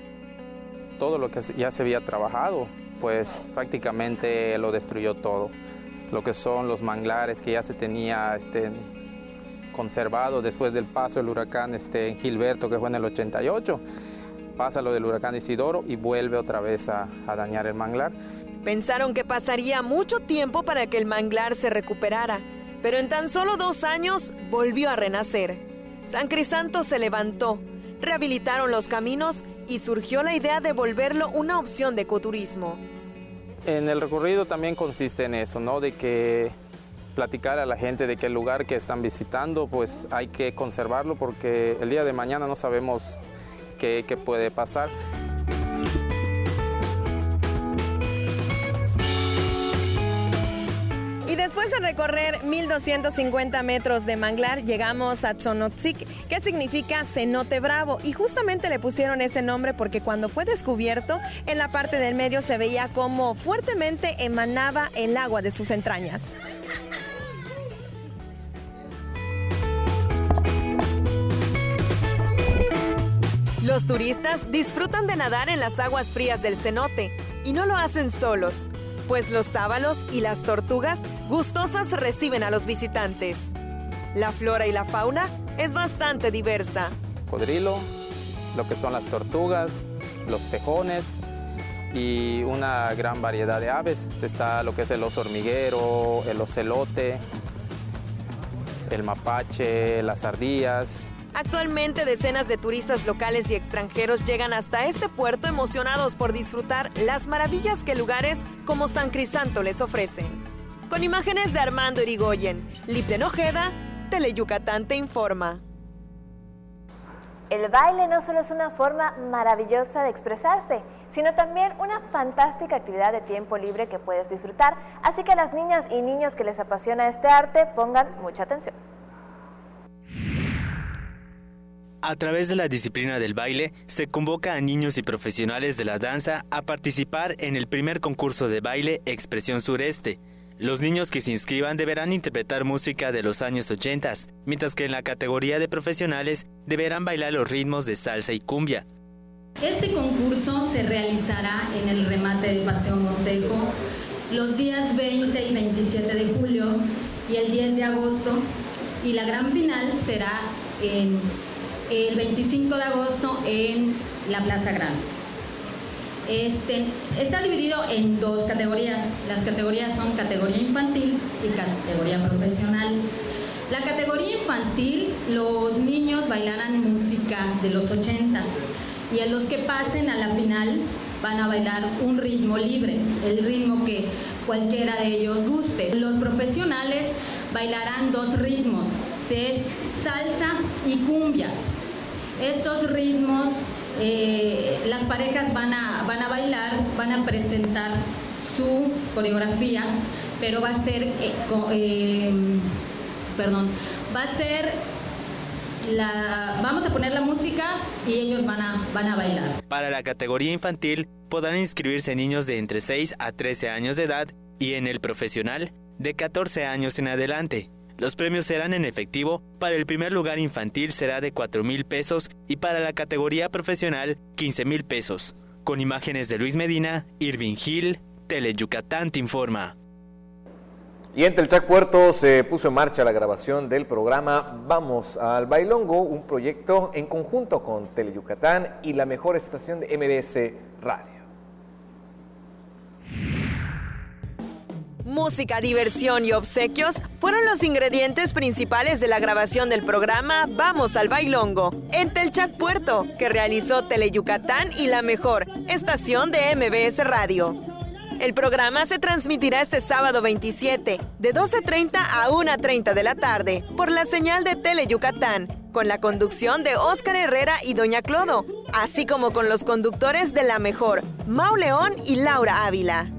Todo lo que ya se había trabajado, pues prácticamente lo destruyó todo. Lo que son los manglares que ya se tenía conservado después del paso del huracán en Gilberto, que fue en el 88. Pasa lo del huracán Isidoro y vuelve otra vez a dañar el manglar. Pensaron que pasaría mucho tiempo para que el manglar se recuperara, pero en tan solo 2 años volvió a renacer. San Crisanto se levantó, rehabilitaron los caminos y surgió la idea de volverlo una opción de ecoturismo. En el recorrido también consiste en eso, ¿no? De que platicar a la gente de que el lugar que están visitando, pues hay que conservarlo porque el día de mañana no sabemos qué puede pasar. Y después de recorrer 1.250 metros de manglar, llegamos a Tzonotzik, que significa cenote bravo. Y justamente le pusieron ese nombre porque cuando fue descubierto, en la parte del medio se veía cómo fuertemente emanaba el agua de sus entrañas. Los turistas disfrutan de nadar en las aguas frías del cenote y no lo hacen solos, pues los sábalos y las tortugas gustosas reciben a los visitantes. La flora y la fauna es bastante diversa. Cocodrilo, lo que son las tortugas, los tejones y una gran variedad de aves. Está lo que es el oso hormiguero, el ocelote, el mapache, las ardillas. Actualmente decenas de turistas locales y extranjeros llegan hasta este puerto emocionados por disfrutar las maravillas que lugares como San Crisanto les ofrecen. Con imágenes de Armando Irigoyen, Lipden Ojeda, Teleyucatán te informa. El baile no solo es una forma maravillosa de expresarse, sino también una fantástica actividad de tiempo libre que puedes disfrutar. Así que a las niñas y niños que les apasiona este arte, pongan mucha atención. A través de la disciplina del baile, se convoca a niños y profesionales de la danza a participar en el primer concurso de baile Expresión Sureste. Los niños que se inscriban deberán interpretar música de los años 80, mientras que en la categoría de profesionales deberán bailar los ritmos de salsa y cumbia. Este concurso se realizará en el remate de Paseo Montejo los días 20 y 27 de julio y el 10 de agosto, y la gran final será el 25 de agosto en la Plaza Grande. Está dividido en dos categorías. Las categorías son categoría infantil y categoría profesional. La categoría infantil, los niños bailarán música de los 80 y a los que pasen a la final van a bailar un ritmo libre, el ritmo que cualquiera de ellos guste. Los profesionales bailarán dos ritmos, es salsa y cumbia. Estos ritmos las parejas van a bailar, van a presentar su coreografía, pero va a ser, vamos a poner la música y ellos van a bailar. Para la categoría infantil podrán inscribirse niños de entre 6 a 13 años de edad y en el profesional de 14 años en adelante. Los premios serán en efectivo. Para el primer lugar infantil será de 4,000 pesos y para la categoría profesional 15,000 pesos. Con imágenes de Luis Medina, Irving Gil, Teleyucatán te informa. Y en Telchac Puerto se puso en marcha la grabación del programa Vamos al Bailongo, un proyecto en conjunto con Teleyucatán y la mejor estación de MBS Radio. Música, diversión y obsequios fueron los ingredientes principales de la grabación del programa Vamos al Bailongo en Telchac Puerto, que realizó Teleyucatán y la mejor estación de MBS Radio. El programa se transmitirá este sábado 27, de 12:30 a 1:30 de la tarde, por la señal de Teleyucatán, con la conducción de Óscar Herrera y Doña Clodo, así como con los conductores de la mejor, Mau León y Laura Ávila.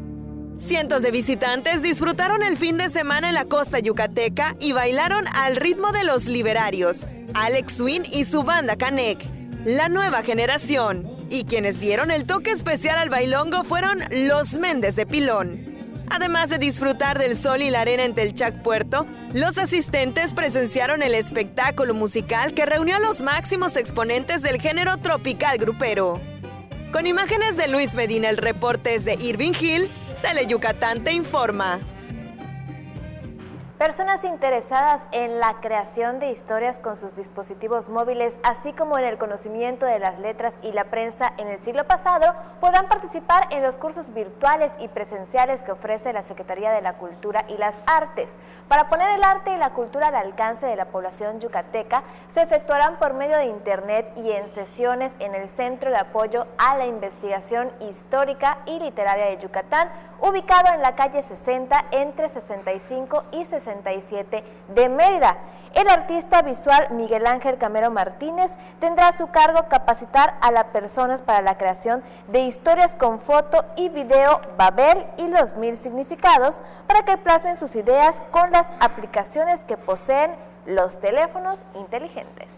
Cientos de visitantes disfrutaron el fin de semana en la costa yucateca y bailaron al ritmo de los Liberarios, Alex Swin y su banda Canec, la nueva generación. Y quienes dieron el toque especial al bailongo fueron los Méndez de Pilón. Además de disfrutar del sol y la arena en Telchac Puerto, los asistentes presenciaron el espectáculo musical que reunió a los máximos exponentes del género tropical grupero. Con imágenes de Luis Medina, el reporte es de Irving Gil, Teleyucatán te informa. Personas interesadas en la creación de historias con sus dispositivos móviles, así como en el conocimiento de las letras y la prensa en el siglo pasado, podrán participar en los cursos virtuales y presenciales que ofrece la Secretaría de la Cultura y las Artes. Para poner el arte y la cultura al alcance de la población yucateca, se efectuarán por medio de Internet y en sesiones en el Centro de Apoyo a la Investigación Histórica y Literaria de Yucatán, ubicado en la calle 60 entre 65 y 67 de Mérida. El artista visual Miguel Ángel Camero Martínez tendrá a su cargo capacitar a las personas para la creación de historias con foto y video Babel y los 1000 significados para que plasmen sus ideas con las aplicaciones que poseen los teléfonos inteligentes.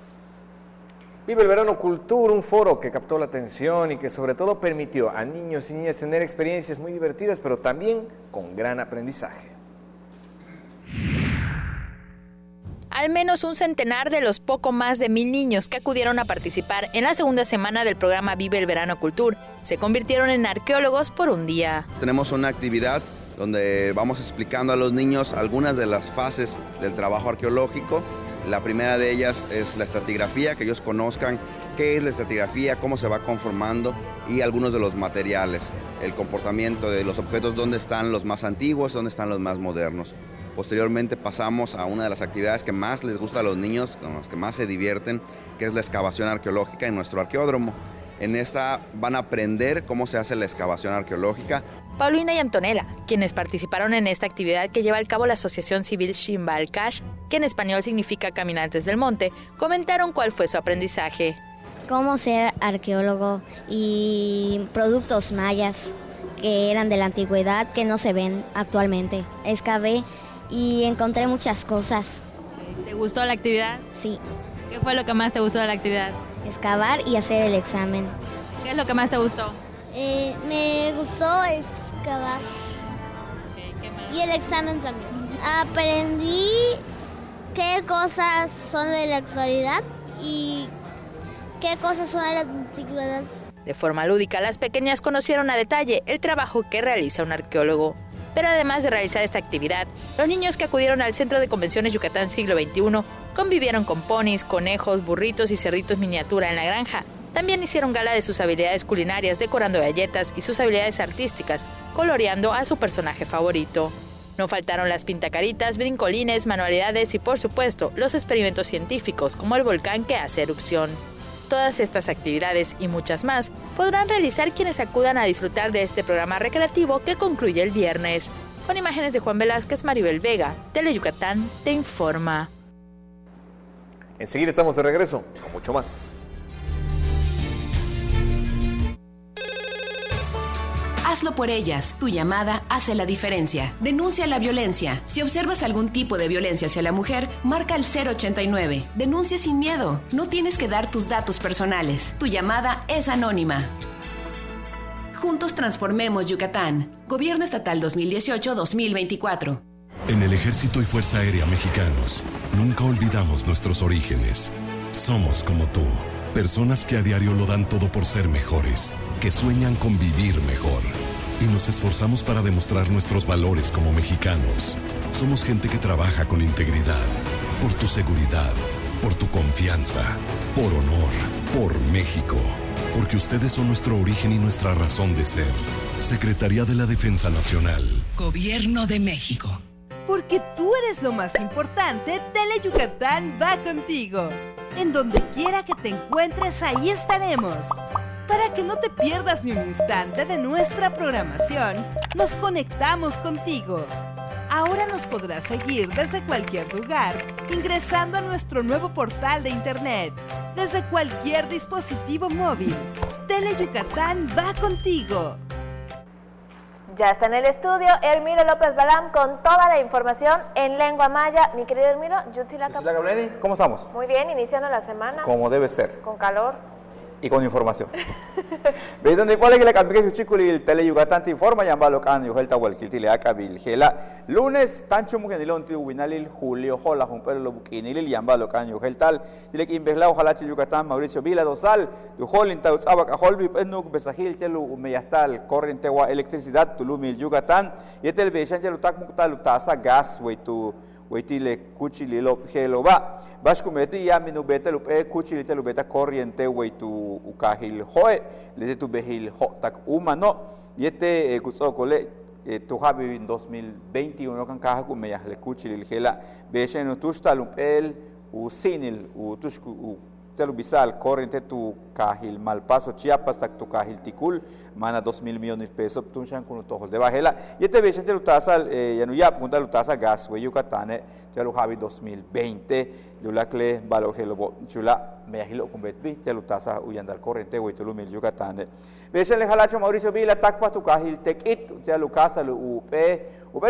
Vive el Verano Cultura, un foro que captó la atención y que sobre todo permitió a niños y niñas tener experiencias muy divertidas, pero también con gran aprendizaje. Al menos un centenar de los poco más de 1,000 niños que acudieron a participar en la segunda semana del programa Vive el Verano Cultura se convirtieron en arqueólogos por un día. Tenemos una actividad donde vamos explicando a los niños algunas de las fases del trabajo arqueológico. La primera de ellas es la estratigrafía, que ellos conozcan qué es la estratigrafía, cómo se va conformando y algunos de los materiales, el comportamiento de los objetos, dónde están los más antiguos, dónde están los más modernos. Posteriormente pasamos a una de las actividades que más les gusta a los niños, con las que más se divierten, que es la excavación arqueológica en nuestro arqueódromo. En esta van a aprender cómo se hace la excavación arqueológica. Paulina y Antonella, quienes participaron en esta actividad que lleva a cabo la Asociación Civil Ximbalcash, que en español significa Caminantes del Monte, comentaron cuál fue su aprendizaje. Cómo ser arqueólogo y productos mayas que eran de la antigüedad que no se ven actualmente. Excavé y encontré muchas cosas. ¿Te gustó la actividad? Sí. ¿Qué fue lo que más te gustó de la actividad? Excavar y hacer el examen. ¿Qué es lo que más te gustó? Me gustó excavar. ¿Qué más? Y el examen también. Aprendí qué cosas son de la actualidad y qué cosas son de la antigüedad. De forma lúdica, las pequeñas conocieron a detalle el trabajo que realiza un arqueólogo. Pero además de realizar esta actividad, los niños que acudieron al Centro de Convenciones Yucatán Siglo XXI convivieron con ponis, conejos, burritos y cerditos miniatura en la granja. También hicieron gala de sus habilidades culinarias decorando galletas y sus habilidades artísticas, coloreando a su personaje favorito. No faltaron las pintacaritas, brincolines, manualidades y, por supuesto, los experimentos científicos como el volcán que hace erupción. Todas estas actividades y muchas más podrán realizar quienes acudan a disfrutar de este programa recreativo que concluye el viernes. Con imágenes de Juan Velázquez, Maribel Vega, Teleyucatán te informa. Enseguida estamos de regreso con mucho más. Hazlo por ellas. Tu llamada hace la diferencia. Denuncia la violencia. Si observas algún tipo de violencia hacia la mujer, marca el 089. Denuncia sin miedo. No tienes que dar tus datos personales. Tu llamada es anónima. Juntos transformemos Yucatán. Gobierno Estatal 2018-2024. En el Ejército y Fuerza Aérea Mexicanos, nunca olvidamos nuestros orígenes. Somos como tú, personas que a diario lo dan todo por ser mejores, que sueñan con vivir mejor. Y nos esforzamos para demostrar nuestros valores como mexicanos. Somos gente que trabaja con integridad, por tu seguridad, por tu confianza, por honor, por México. Porque ustedes son nuestro origen y nuestra razón de ser. Secretaría de la Defensa Nacional. Gobierno de México. Porque tú eres lo más importante, Teleyucatán va contigo. En donde quiera que te encuentres, ahí estaremos. Para que no te pierdas ni un instante de nuestra programación, nos conectamos contigo. Ahora nos podrás seguir desde cualquier lugar, ingresando a nuestro nuevo portal de internet, desde cualquier dispositivo móvil. Teleyucatán va contigo. Ya está en el estudio Hermilo López Balam con toda la información en lengua maya. Mi querido Hermilo, ¿Cómo estamos? Muy bien, iniciando la semana. Como debe ser. Con calor. Y con información. ¿Veis dónde cuál es que le cambié su chico y el Teleyucatán te informa? Yamba lo can yo helta walkil tile akabil hela lunes tancho mugen ilon tiu winalil julio hola jumpelo lo bukinil yamba lo can yo heltal tile que imbehla ojalá Yucatán Mauricio Vila Dosal du holin tau tsaba ka holbi penuk besahil telu umeyastal corriente wa electricidad tulumil Yucatán y el beshan telu tak muktal tasa gas weitile kuchili lo helo ba Bashku meti ya minu beta lupe kuchili te lubeta corriente weitu ukahil hoe le tu behil ho tak umano yete kutsokole tu habi en 2021 kan kaha kumeya le kuchili hela beshen tushta lumpel usinil utushku telubisal corriente tu kahil Malpaso Chiapas tak tu kahil Tikul mana 2,000 millones de pesos tunshan kun tohol de bajela yete beshen te lutasal yanuyap kun lutasa gas we Yucatán te lu habi 2020 lulakle balogelo chula mehilo kun betbi te lutasa uyandal corriente we tulumil Yucatán beshen le halacho Mauricio Vila takpa tu kahil tekit te lukasa lu upe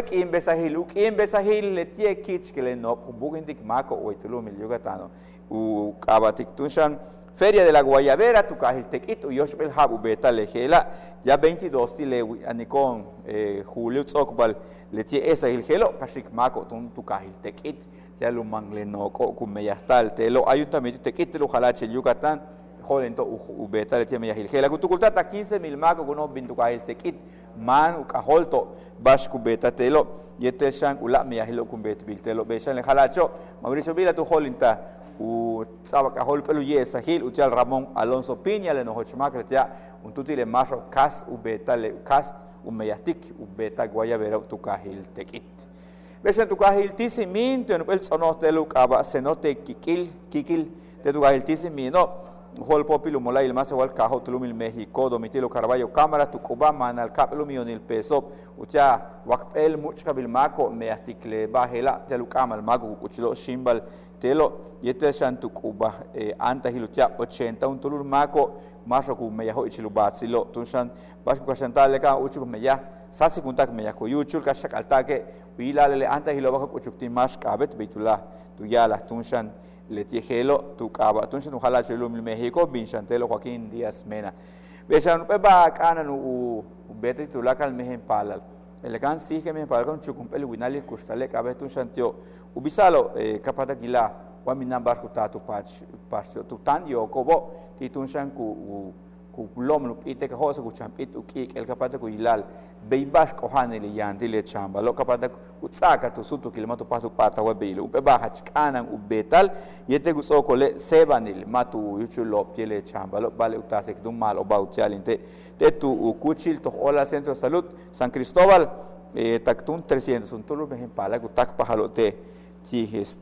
kim besahil le tie kich que le no kubugin dik mako we tulumil Yucatán u kabatik tunshan Feria de la Guayabera, tu kahil tekit, u yoshbel habu beta lejela, ya 22 tile anikon julio tsokbal letie esa hilgelo, kashik mako tu kahil tekit, ya lumangle no ko kumeyastal, telo ayuntamiento tekit lo jalache Yucatán, jolento u beta letie meya hilgela, kutukultata 15,000 mako kuno bintu kahil tekit, man u kaholto bashku beta telo, yete shan ula meya hilo kumbet bil telo, beshan le jalacho, Mauricio Vila tu jolinta, saba kahol pelu yesa hil utial Ramón Alonso Piña le no hochmak ya un tutile maso kas ubeta le kas umeyastik ubeta Guayabera tu kahil tekit Beshan tu kahiltisi min tu el sono te lu aba senote kikil te tu kahiltisi min no hol popilo mola il mas wal kaho tulumil México domitilo Carballo cámara tu Obama al capelo mionil peso ucha wakpel muchka bil mako me article bahela te lu kamal mago kuchilo shimbal telo yete shantu kuba anta hilucha 80 un tulur mako maso ku me yaho ichilu batsilo tunsan bas ku shantale ka uchu me ya sasi kuntak me yako yuchul ka shakaltake uilalele anta hilobaka kuchukti mas kabet beitullah tu yala tunsan le tiejelo tu caba entonces no jala chelo México Vinchantelo Joaquín Díaz Mena besan pe ba kana no bete tu la calme en palal el can sigue me palal con chucumpel winali custale cabe tu santio ubisalo capata gila wa minna barku tatu patch tu tan yo kobo ti tun san ku lom lu pite ka hosa ku champit ukik el capata ku ilal beibas ko haneli yanti le chamba lo kapata utsaka tu sutu kilometro pata wa beilo upe baha chkanan ubetal yete gusoko le sebanil matu yuchulo piele chamba lo vale utasek dum mal obautialinte te tu ukuchil to hola centro de salud San Cristóbal taktun 300 un tulu mehin pala gutak pahalote ti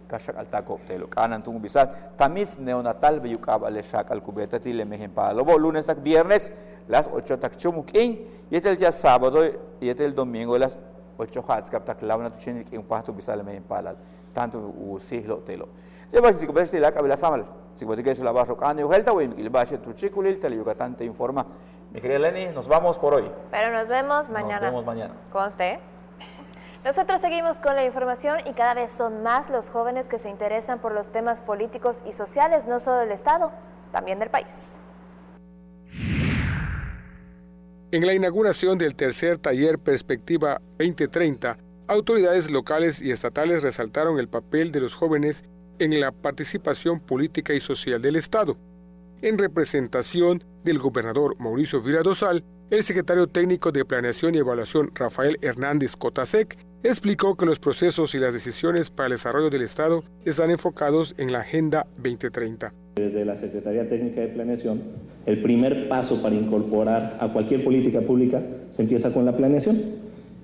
kashak altako telo kanan tung bisal tamis neonatal beyukab ale shak al kubeta ti le mehin pala lo lunes tak viernes las 8 tak chumukin yetel ya sábado yetel domingo las 8 hatskap tak launa tu chenik in pahtu bisal mehin pala tanto u sihlo telo jeba si kubesti la kabila samal si kubeti la barro kan yo helta we mi bache tu chikulil tele Yucatán te informa. Mi querida Lenny, nos vamos por hoy. Pero nos vemos mañana. Nos vemos mañana. Conste. Nosotros seguimos con la información y cada vez son más los jóvenes que se interesan por los temas políticos y sociales, no solo del Estado, también del país. En la inauguración del tercer taller Perspectiva 2030, autoridades locales y estatales resaltaron el papel de los jóvenes en la participación política y social del Estado. En representación del gobernador Mauricio Vila Dosal, el secretario técnico de Planeación y Evaluación Rafael Hernández Cotasec explicó que los procesos y las decisiones para el desarrollo del Estado están enfocados en la Agenda 2030. Desde la Secretaría Técnica de Planeación, el primer paso para incorporar a cualquier política pública se empieza con la planeación.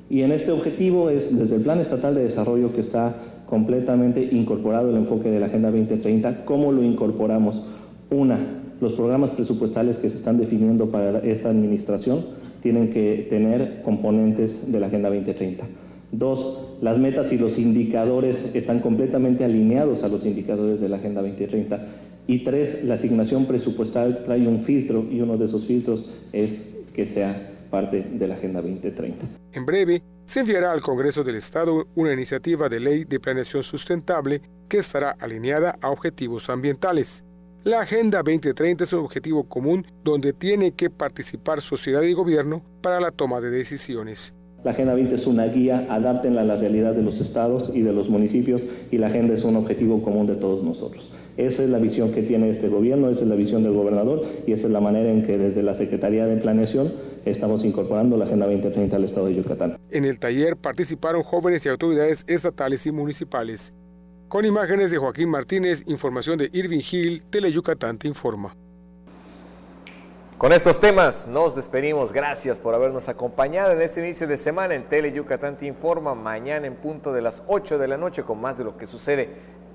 Y en este objetivo es desde el Plan Estatal de Desarrollo que está completamente incorporado el enfoque de la Agenda 2030. ¿Cómo lo incorporamos? Los programas presupuestales que se están definiendo para esta administración tienen que tener componentes de la Agenda 2030. 2, las metas y los indicadores están completamente alineados a los indicadores de la Agenda 2030. Y 3, la asignación presupuestal trae un filtro y uno de esos filtros es que sea parte de la Agenda 2030. En breve, se enviará al Congreso del Estado una iniciativa de ley de planeación sustentable que estará alineada a objetivos ambientales. La Agenda 2030 es un objetivo común donde tiene que participar sociedad y gobierno para la toma de decisiones. La Agenda 20 es una guía, adáptenla a la realidad de los estados y de los municipios y la Agenda es un objetivo común de todos nosotros. Esa es la visión que tiene este gobierno, esa es la visión del gobernador y esa es la manera en que desde la Secretaría de Planeación estamos incorporando la Agenda 2030 al estado de Yucatán. En el taller participaron jóvenes y autoridades estatales y municipales. Con imágenes de Joaquín Martínez, información de Irving Hill, Teleyucatán te informa. Con estos temas nos despedimos. Gracias por habernos acompañado en este inicio de semana en Teleyucatán te informa. Mañana en punto de las 8 de la noche con más de lo que sucede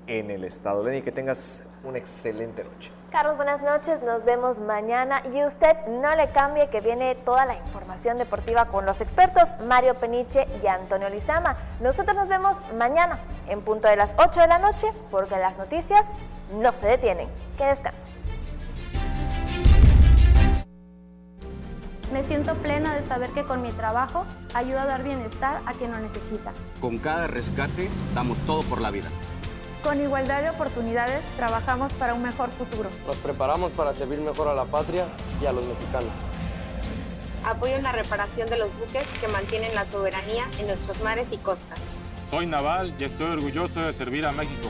en el estado. Lenny, que tengas una excelente noche. Carlos, buenas noches, nos vemos mañana y usted no le cambie que viene toda la información deportiva con los expertos Mario Peniche y Antonio Lizama. Nosotros nos vemos mañana en punto de las 8 de la noche porque las noticias no se detienen. Que descansen. Me siento plena de saber que con mi trabajo ayudo a dar bienestar a quien lo necesita. Con cada rescate damos todo por la vida. Con igualdad de oportunidades trabajamos para un mejor futuro. Nos preparamos para servir mejor a la patria y a los mexicanos. Apoyo en la reparación de los buques que mantienen la soberanía en nuestros mares y costas. Soy naval y estoy orgulloso de servir a México.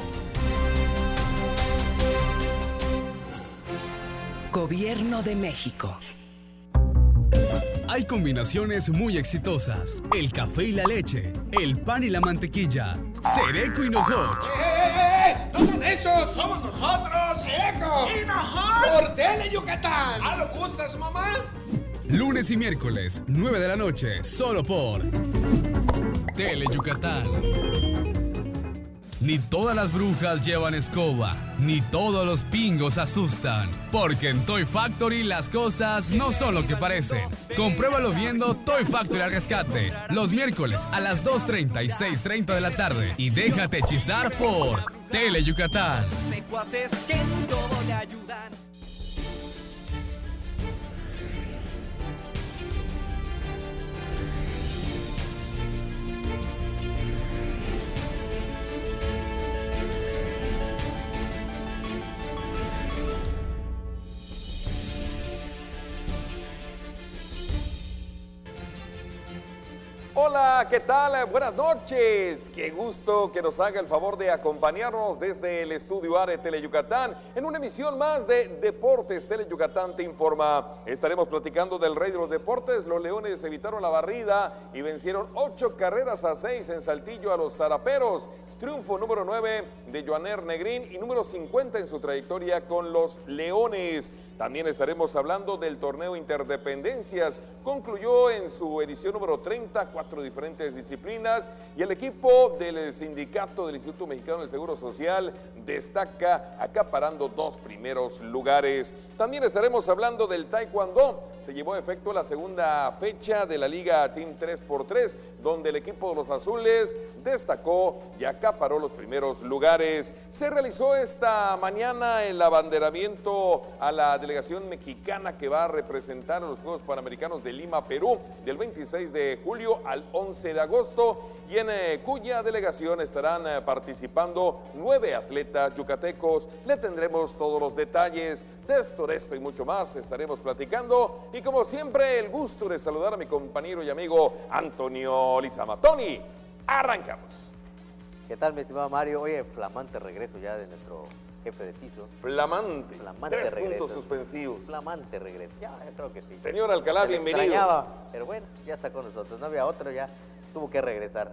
Gobierno de México. Hay combinaciones muy exitosas. El café y la leche, el pan y la mantequilla, Sereco y Nojoch. ¡No son esos! ¡Somos nosotros! ¡Sereco! ¡Y Nojoch! ¡Por Teleyucatán! ¿Ah, lo gusta su mamá? Lunes y miércoles, 9 de la noche, solo por Tele Yucatán. Ni todas las brujas llevan escoba, ni todos los pingos asustan, porque en Toy Factory las cosas no son lo que parecen. Compruébalo viendo Toy Factory al rescate, los miércoles a las 2:30 y 6:30 de la tarde, y déjate hechizar por Tele Yucatán. Hola, ¿qué tal? Buenas noches. Qué gusto que nos haga el favor de acompañarnos desde el estudio A de Tele Yucatán en una emisión más de Deportes. Tele Yucatán te informa. Estaremos platicando del rey de los deportes. Los Leones evitaron la barrida y vencieron 8-6 en Saltillo a los Zaraperos. Triunfo número 9 de Joaner Negrín y número 50 en su trayectoria con los Leones. También estaremos hablando del torneo Interdependencias. Concluyó en su edición número 30, 4 diferentes disciplinas, y el equipo del sindicato del Instituto Mexicano del Seguro Social destaca acaparando 2 primeros lugares. También estaremos hablando del Taekwondo. Se llevó a efecto la segunda fecha de la Liga Team 3x3, donde el equipo de los azules destacó y acaparó los primeros lugares. Se realizó esta mañana el abanderamiento a la delegación mexicana que va a representar a los Juegos Panamericanos de Lima, Perú, del 26 de julio al 11 de agosto, y en cuya delegación estarán participando 9 atletas yucatecos. Le tendremos todos los detalles de esto y mucho más estaremos platicando, y como siempre el gusto de saludar a mi compañero y amigo Antonio Lizama. Tony, arrancamos. ¿Qué tal, mi estimado Mario? Oye, flamante regreso ya de nuestro jefe de piso. Flamante 3 regreso. Puntos suspensivos. Flamante regreso, ya creo que sí. Señor Alcalá, se bienvenido. Extrañaba, pero bueno, ya está con nosotros, no había otro, ya tuvo que regresar.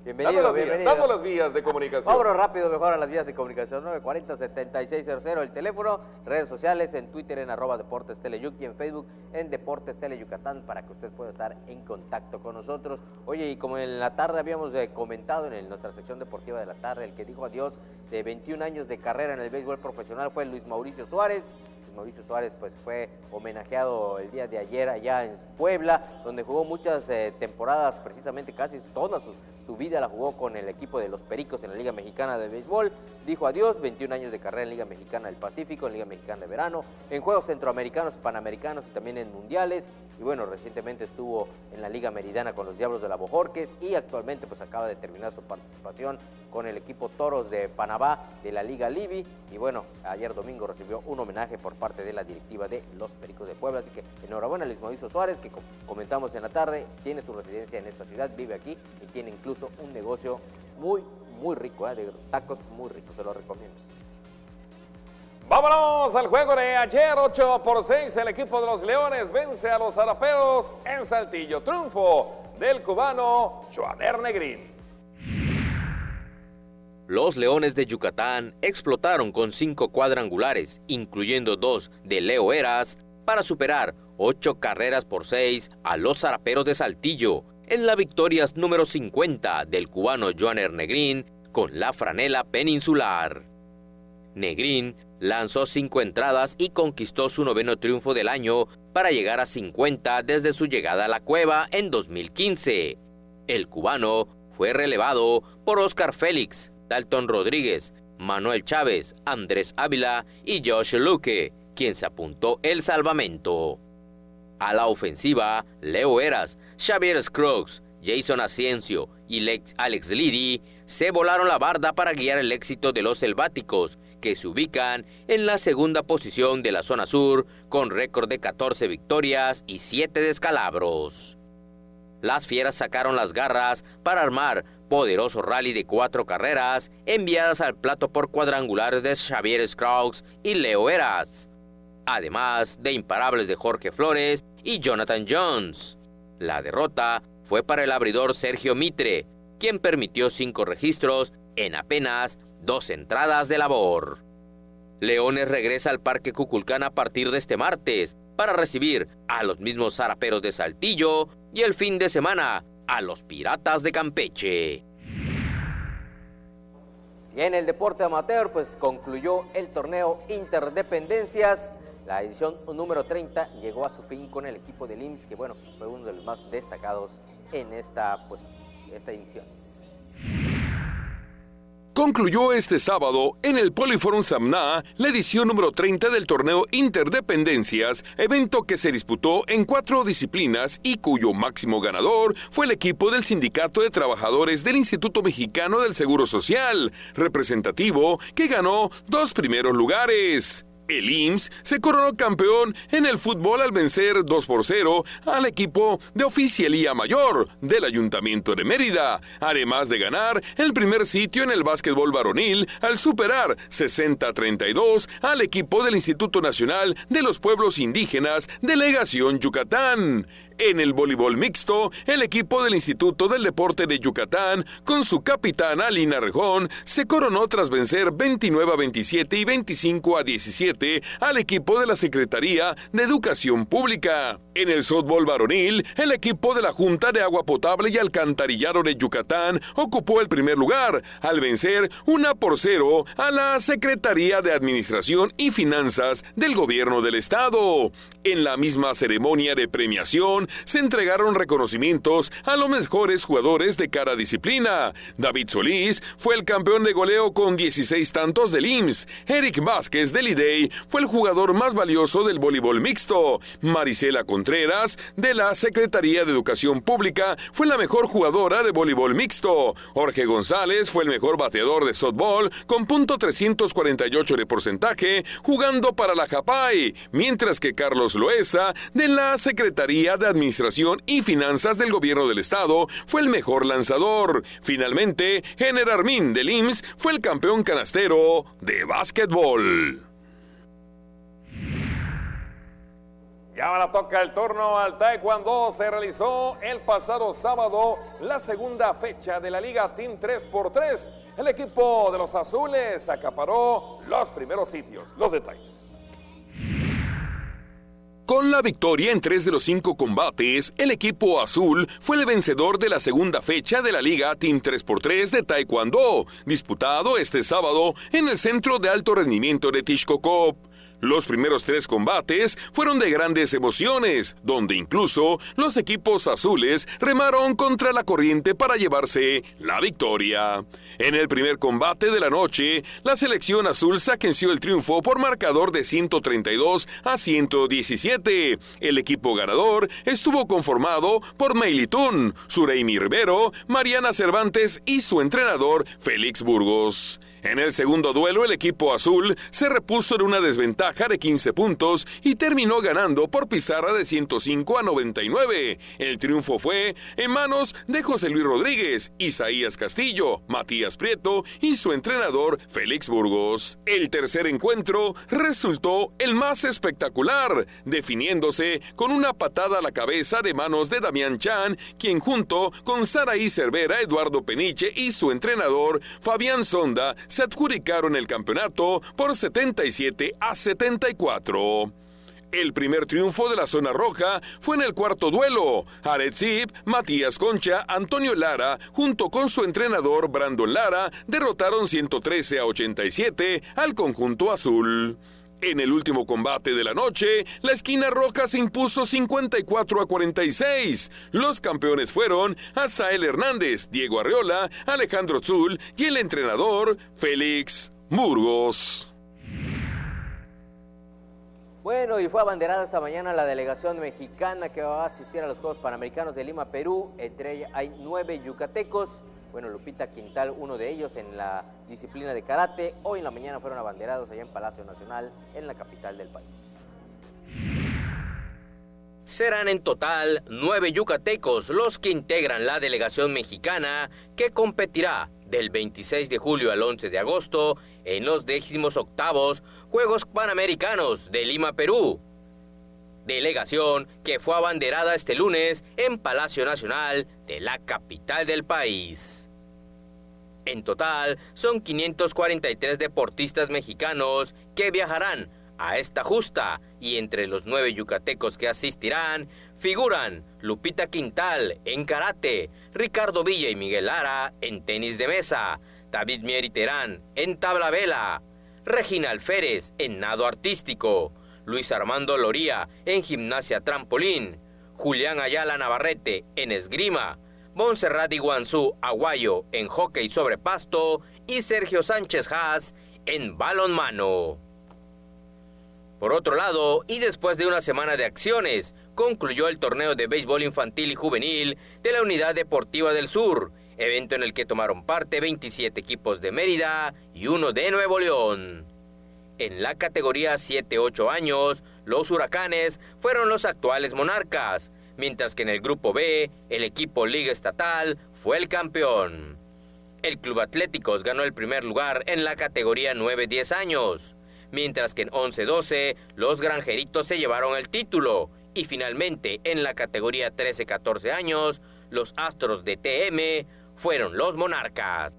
Bienvenido, bienvenido. Damos las vías de comunicación. Vámonos rápido, mejor a las vías de comunicación. 940-7600, el teléfono, redes sociales, en Twitter en @Deportes Teleyuc y en Facebook en Deportes Tele Yucatán, para que usted pueda estar en contacto con nosotros. Oye, y como en la tarde habíamos comentado en nuestra sección deportiva de la tarde, el que dijo adiós de 21 años de carrera en el béisbol profesional fue Luis Mauricio Suárez. Mauricio Suárez pues fue homenajeado el día de ayer allá en Puebla, donde jugó muchas temporadas, precisamente casi toda su vida la jugó con el equipo de los Pericos en la Liga Mexicana de Béisbol. Dijo adiós, 21 años de carrera en Liga Mexicana del Pacífico, en Liga Mexicana de Verano, en Juegos Centroamericanos, Panamericanos y también en Mundiales. Y bueno, recientemente estuvo en la Liga Meridiana con los Diablos de la Bojorques, y actualmente pues acaba de terminar su participación con el equipo Toros de Panamá de la Liga Libi. Y bueno, ayer domingo recibió un homenaje por parte de la directiva de los Pericos de Puebla. Así que enhorabuena a Luis Mauricio Suárez, que comentamos en la tarde, tiene su residencia en esta ciudad, vive aquí y tiene incluso un negocio muy rico, de tacos muy ricos, se lo recomiendo. Vámonos al juego de ayer, 8-6, el equipo de los Leones vence a los Zaraperos en Saltillo. Triunfo del cubano Joaner Negrín. Los Leones de Yucatán explotaron con 5 cuadrangulares, incluyendo 2 de Leo Eras, para superar 8-6 a los Zaraperos de Saltillo, en la victoria número 50 del cubano Joaner Negrín con la franela peninsular. Negrín lanzó 5 entradas y conquistó su 9º triunfo del año para llegar a 50 desde su llegada a la cueva en 2015. El cubano fue relevado por Oscar Félix, Dalton Rodríguez, Manuel Chávez, Andrés Ávila y Josh Luque, quien se apuntó el salvamento. A la ofensiva, Leo Eras, Xavier Scruggs, Jason Asensio y Alex Liddy se volaron la barda para guiar el éxito de los selváticos, que se ubican en la segunda posición de la zona sur con récord de 14 victorias y 7 descalabros. Las fieras sacaron las garras para armar poderoso rally de 4 carreras enviadas al plato por cuadrangulares de Xavier Scruggs y Leo Eras, además de imparables de Jorge Flores y Jonathan Jones. La derrota fue para el abridor Sergio Mitre, quien permitió 5 registros en apenas 2 entradas de labor. Leones regresa al Parque Cuculcán a partir de este martes para recibir a los mismos Zaraperos de Saltillo, y el fin de semana a los Piratas de Campeche. Y en el deporte amateur, pues concluyó el torneo Interdependencias. La edición número 30 llegó a su fin con el equipo del IMSS, que bueno, fue uno de los más destacados en esta edición. Concluyó este sábado en el Poliforum Samná la edición número 30 del torneo Interdependencias, evento que se disputó en 4 disciplinas y cuyo máximo ganador fue el equipo del Sindicato de Trabajadores del Instituto Mexicano del Seguro Social, representativo que ganó 2 primeros lugares. El IMSS se coronó campeón en el fútbol al vencer 2-0 al equipo de Oficialía Mayor del Ayuntamiento de Mérida, además de ganar el primer sitio en el básquetbol varonil al superar 60-32 al equipo del Instituto Nacional de los Pueblos Indígenas, Delegación Yucatán. En el voleibol mixto, el equipo del Instituto del Deporte de Yucatán, con su capitana Lina Rejón, se coronó tras vencer 29-27 y 25-17 al equipo de la Secretaría de Educación Pública. En el softball varonil, el equipo de la Junta de Agua Potable y Alcantarillado de Yucatán ocupó el primer lugar, al vencer 1-0 a la Secretaría de Administración y Finanzas del Gobierno del Estado. En la misma ceremonia de premiación, se entregaron reconocimientos a los mejores jugadores de cada disciplina. David Solís fue el campeón de goleo con 16 tantos del IMSS. Eric Vázquez del IDEI fue el jugador más valioso del voleibol mixto. Marisela Contreras de la Secretaría de Educación Pública fue la mejor jugadora de voleibol mixto. Jorge González fue el mejor bateador de softball con .348 de porcentaje jugando para la Japay, mientras que Carlos Loesa de la Secretaría de Administración y Finanzas del Gobierno del Estado fue el mejor lanzador. Finalmente, Jenner Armin del IMSS fue el campeón canastero de básquetbol. Y ahora toca el turno al taekwondo. Se realizó el pasado sábado la segunda fecha de la Liga Team 3x3. El equipo de los azules acaparó los primeros sitios. Los detalles. Con la victoria en 3 de los 5 combates, el equipo azul fue el vencedor de la segunda fecha de la Liga Team 3x3 de Taekwondo, disputado este sábado en el Centro de Alto Rendimiento de Tixcocop. Los primeros 3 combates fueron de grandes emociones, donde incluso los equipos azules remaron contra la corriente para llevarse la victoria. En el primer combate de la noche, la selección azul saquenció el triunfo por marcador de 132-117. El equipo ganador estuvo conformado por Meilitún, Sureimi Rivero, Mariana Cervantes y su entrenador Félix Burgos. En el segundo duelo, el equipo azul se repuso de una desventaja de 15 puntos y terminó ganando por pizarra de 105-99. El triunfo fue en manos de José Luis Rodríguez, Isaías Castillo, Matías Prieto y su entrenador Félix Burgos. El tercer encuentro resultó el más espectacular, definiéndose con una patada a la cabeza de manos de Damián Chan, quien junto con Saraí Cervera, Eduardo Peniche y su entrenador Fabián Sonda se adjudicaron el campeonato por 77-74. El primer triunfo de la zona roja fue en el cuarto duelo. Jared Zip, Matías Concha, Antonio Lara, junto con su entrenador Brandon Lara, derrotaron 113-87 al conjunto azul. En el último combate de la noche, la esquina roja se impuso 54-46. Los campeones fueron Azael Hernández, Diego Arreola, Alejandro Zul y el entrenador Félix Burgos. Bueno, y fue abanderada esta mañana la delegación mexicana que va a asistir a los Juegos Panamericanos de Lima, Perú. Entre ellas hay 9 yucatecos. Bueno, Lupita Quintal, uno de ellos en la disciplina de karate. Hoy en la mañana fueron abanderados allá en Palacio Nacional, en la capital del país. Serán en total 9 yucatecos los que integran la delegación mexicana que competirá del 26 de julio al 11 de agosto en los 18º Juegos Panamericanos de Lima, Perú. Delegación que fue abanderada este lunes en Palacio Nacional de la capital del país. En total, son 543 deportistas mexicanos que viajarán a esta justa, y entre los 9 yucatecos que asistirán figuran Lupita Quintal en karate, Ricardo Villa y Miguel Lara en tenis de mesa, David Mier y Terán en tabla vela, Regina Alférez en nado artístico, Luis Armando Loría en gimnasia trampolín, Julián Ayala Navarrete en esgrima, Montserrat Iguanzú Aguayo en hockey sobre pasto y Sergio Sánchez Haas en balonmano. Por otro lado, y después de una semana de acciones, concluyó el torneo de béisbol infantil y juvenil de la Unidad Deportiva del Sur, evento en el que tomaron parte 27 equipos de Mérida y 1 de Nuevo León. En la categoría 7-8 años, los Huracanes fueron los actuales monarcas, mientras que en el grupo B, el equipo Liga Estatal fue el campeón. El Club Atléticos ganó el primer lugar en la categoría 9-10 años, mientras que en 11-12 los Granjeritos se llevaron el título, y finalmente en la categoría 13-14 años, los Astros de TM fueron los monarcas.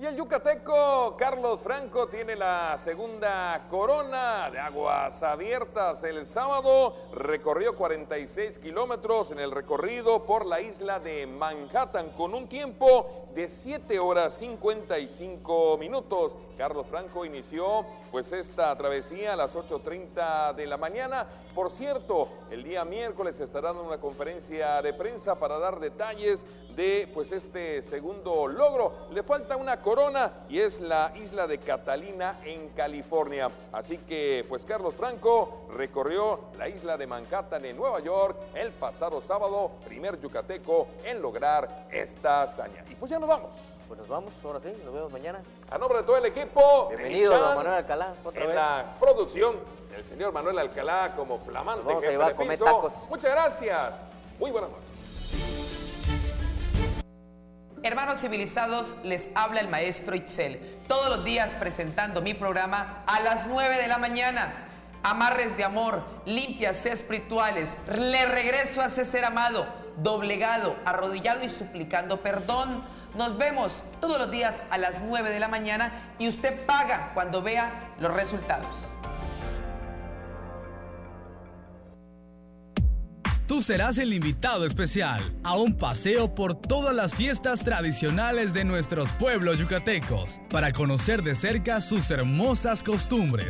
Y el yucateco Carlos Franco tiene la segunda corona de aguas abiertas. El sábado recorrió 46 kilómetros en el recorrido por la isla de Manhattan con un tiempo de 7 horas 55 minutos. Carlos Franco inició pues esta travesía a las 8:30 de la mañana. Por cierto, el día miércoles estará dando una conferencia de prensa para dar detalles de pues este segundo logro. Le falta una corona y es la isla de Catalina en California. Así que pues Carlos Franco recorrió la isla de Manhattan en Nueva York el pasado sábado, primer yucateco en lograr esta hazaña. Y pues ya nos vamos. Pues nos vamos, ahora sí, nos vemos mañana. A nombre de todo el equipo, bienvenido, don Manuel Alcalá, otra vez. La producción, el señor Manuel Alcalá como flamante vamos jefe a llevar de a comer piso. tacos. Muchas gracias. Muy buenas noches. Hermanos civilizados, les habla el maestro Itzel, todos los días presentando mi programa a las 9 de la mañana. Amarres de amor, limpias espirituales, le regreso a ser amado, doblegado, arrodillado y suplicando perdón. Nos vemos todos los días a las 9 de la mañana y usted paga cuando vea los resultados. Tú serás el invitado especial a un paseo por todas las fiestas tradicionales de nuestros pueblos yucatecos para conocer de cerca sus hermosas costumbres.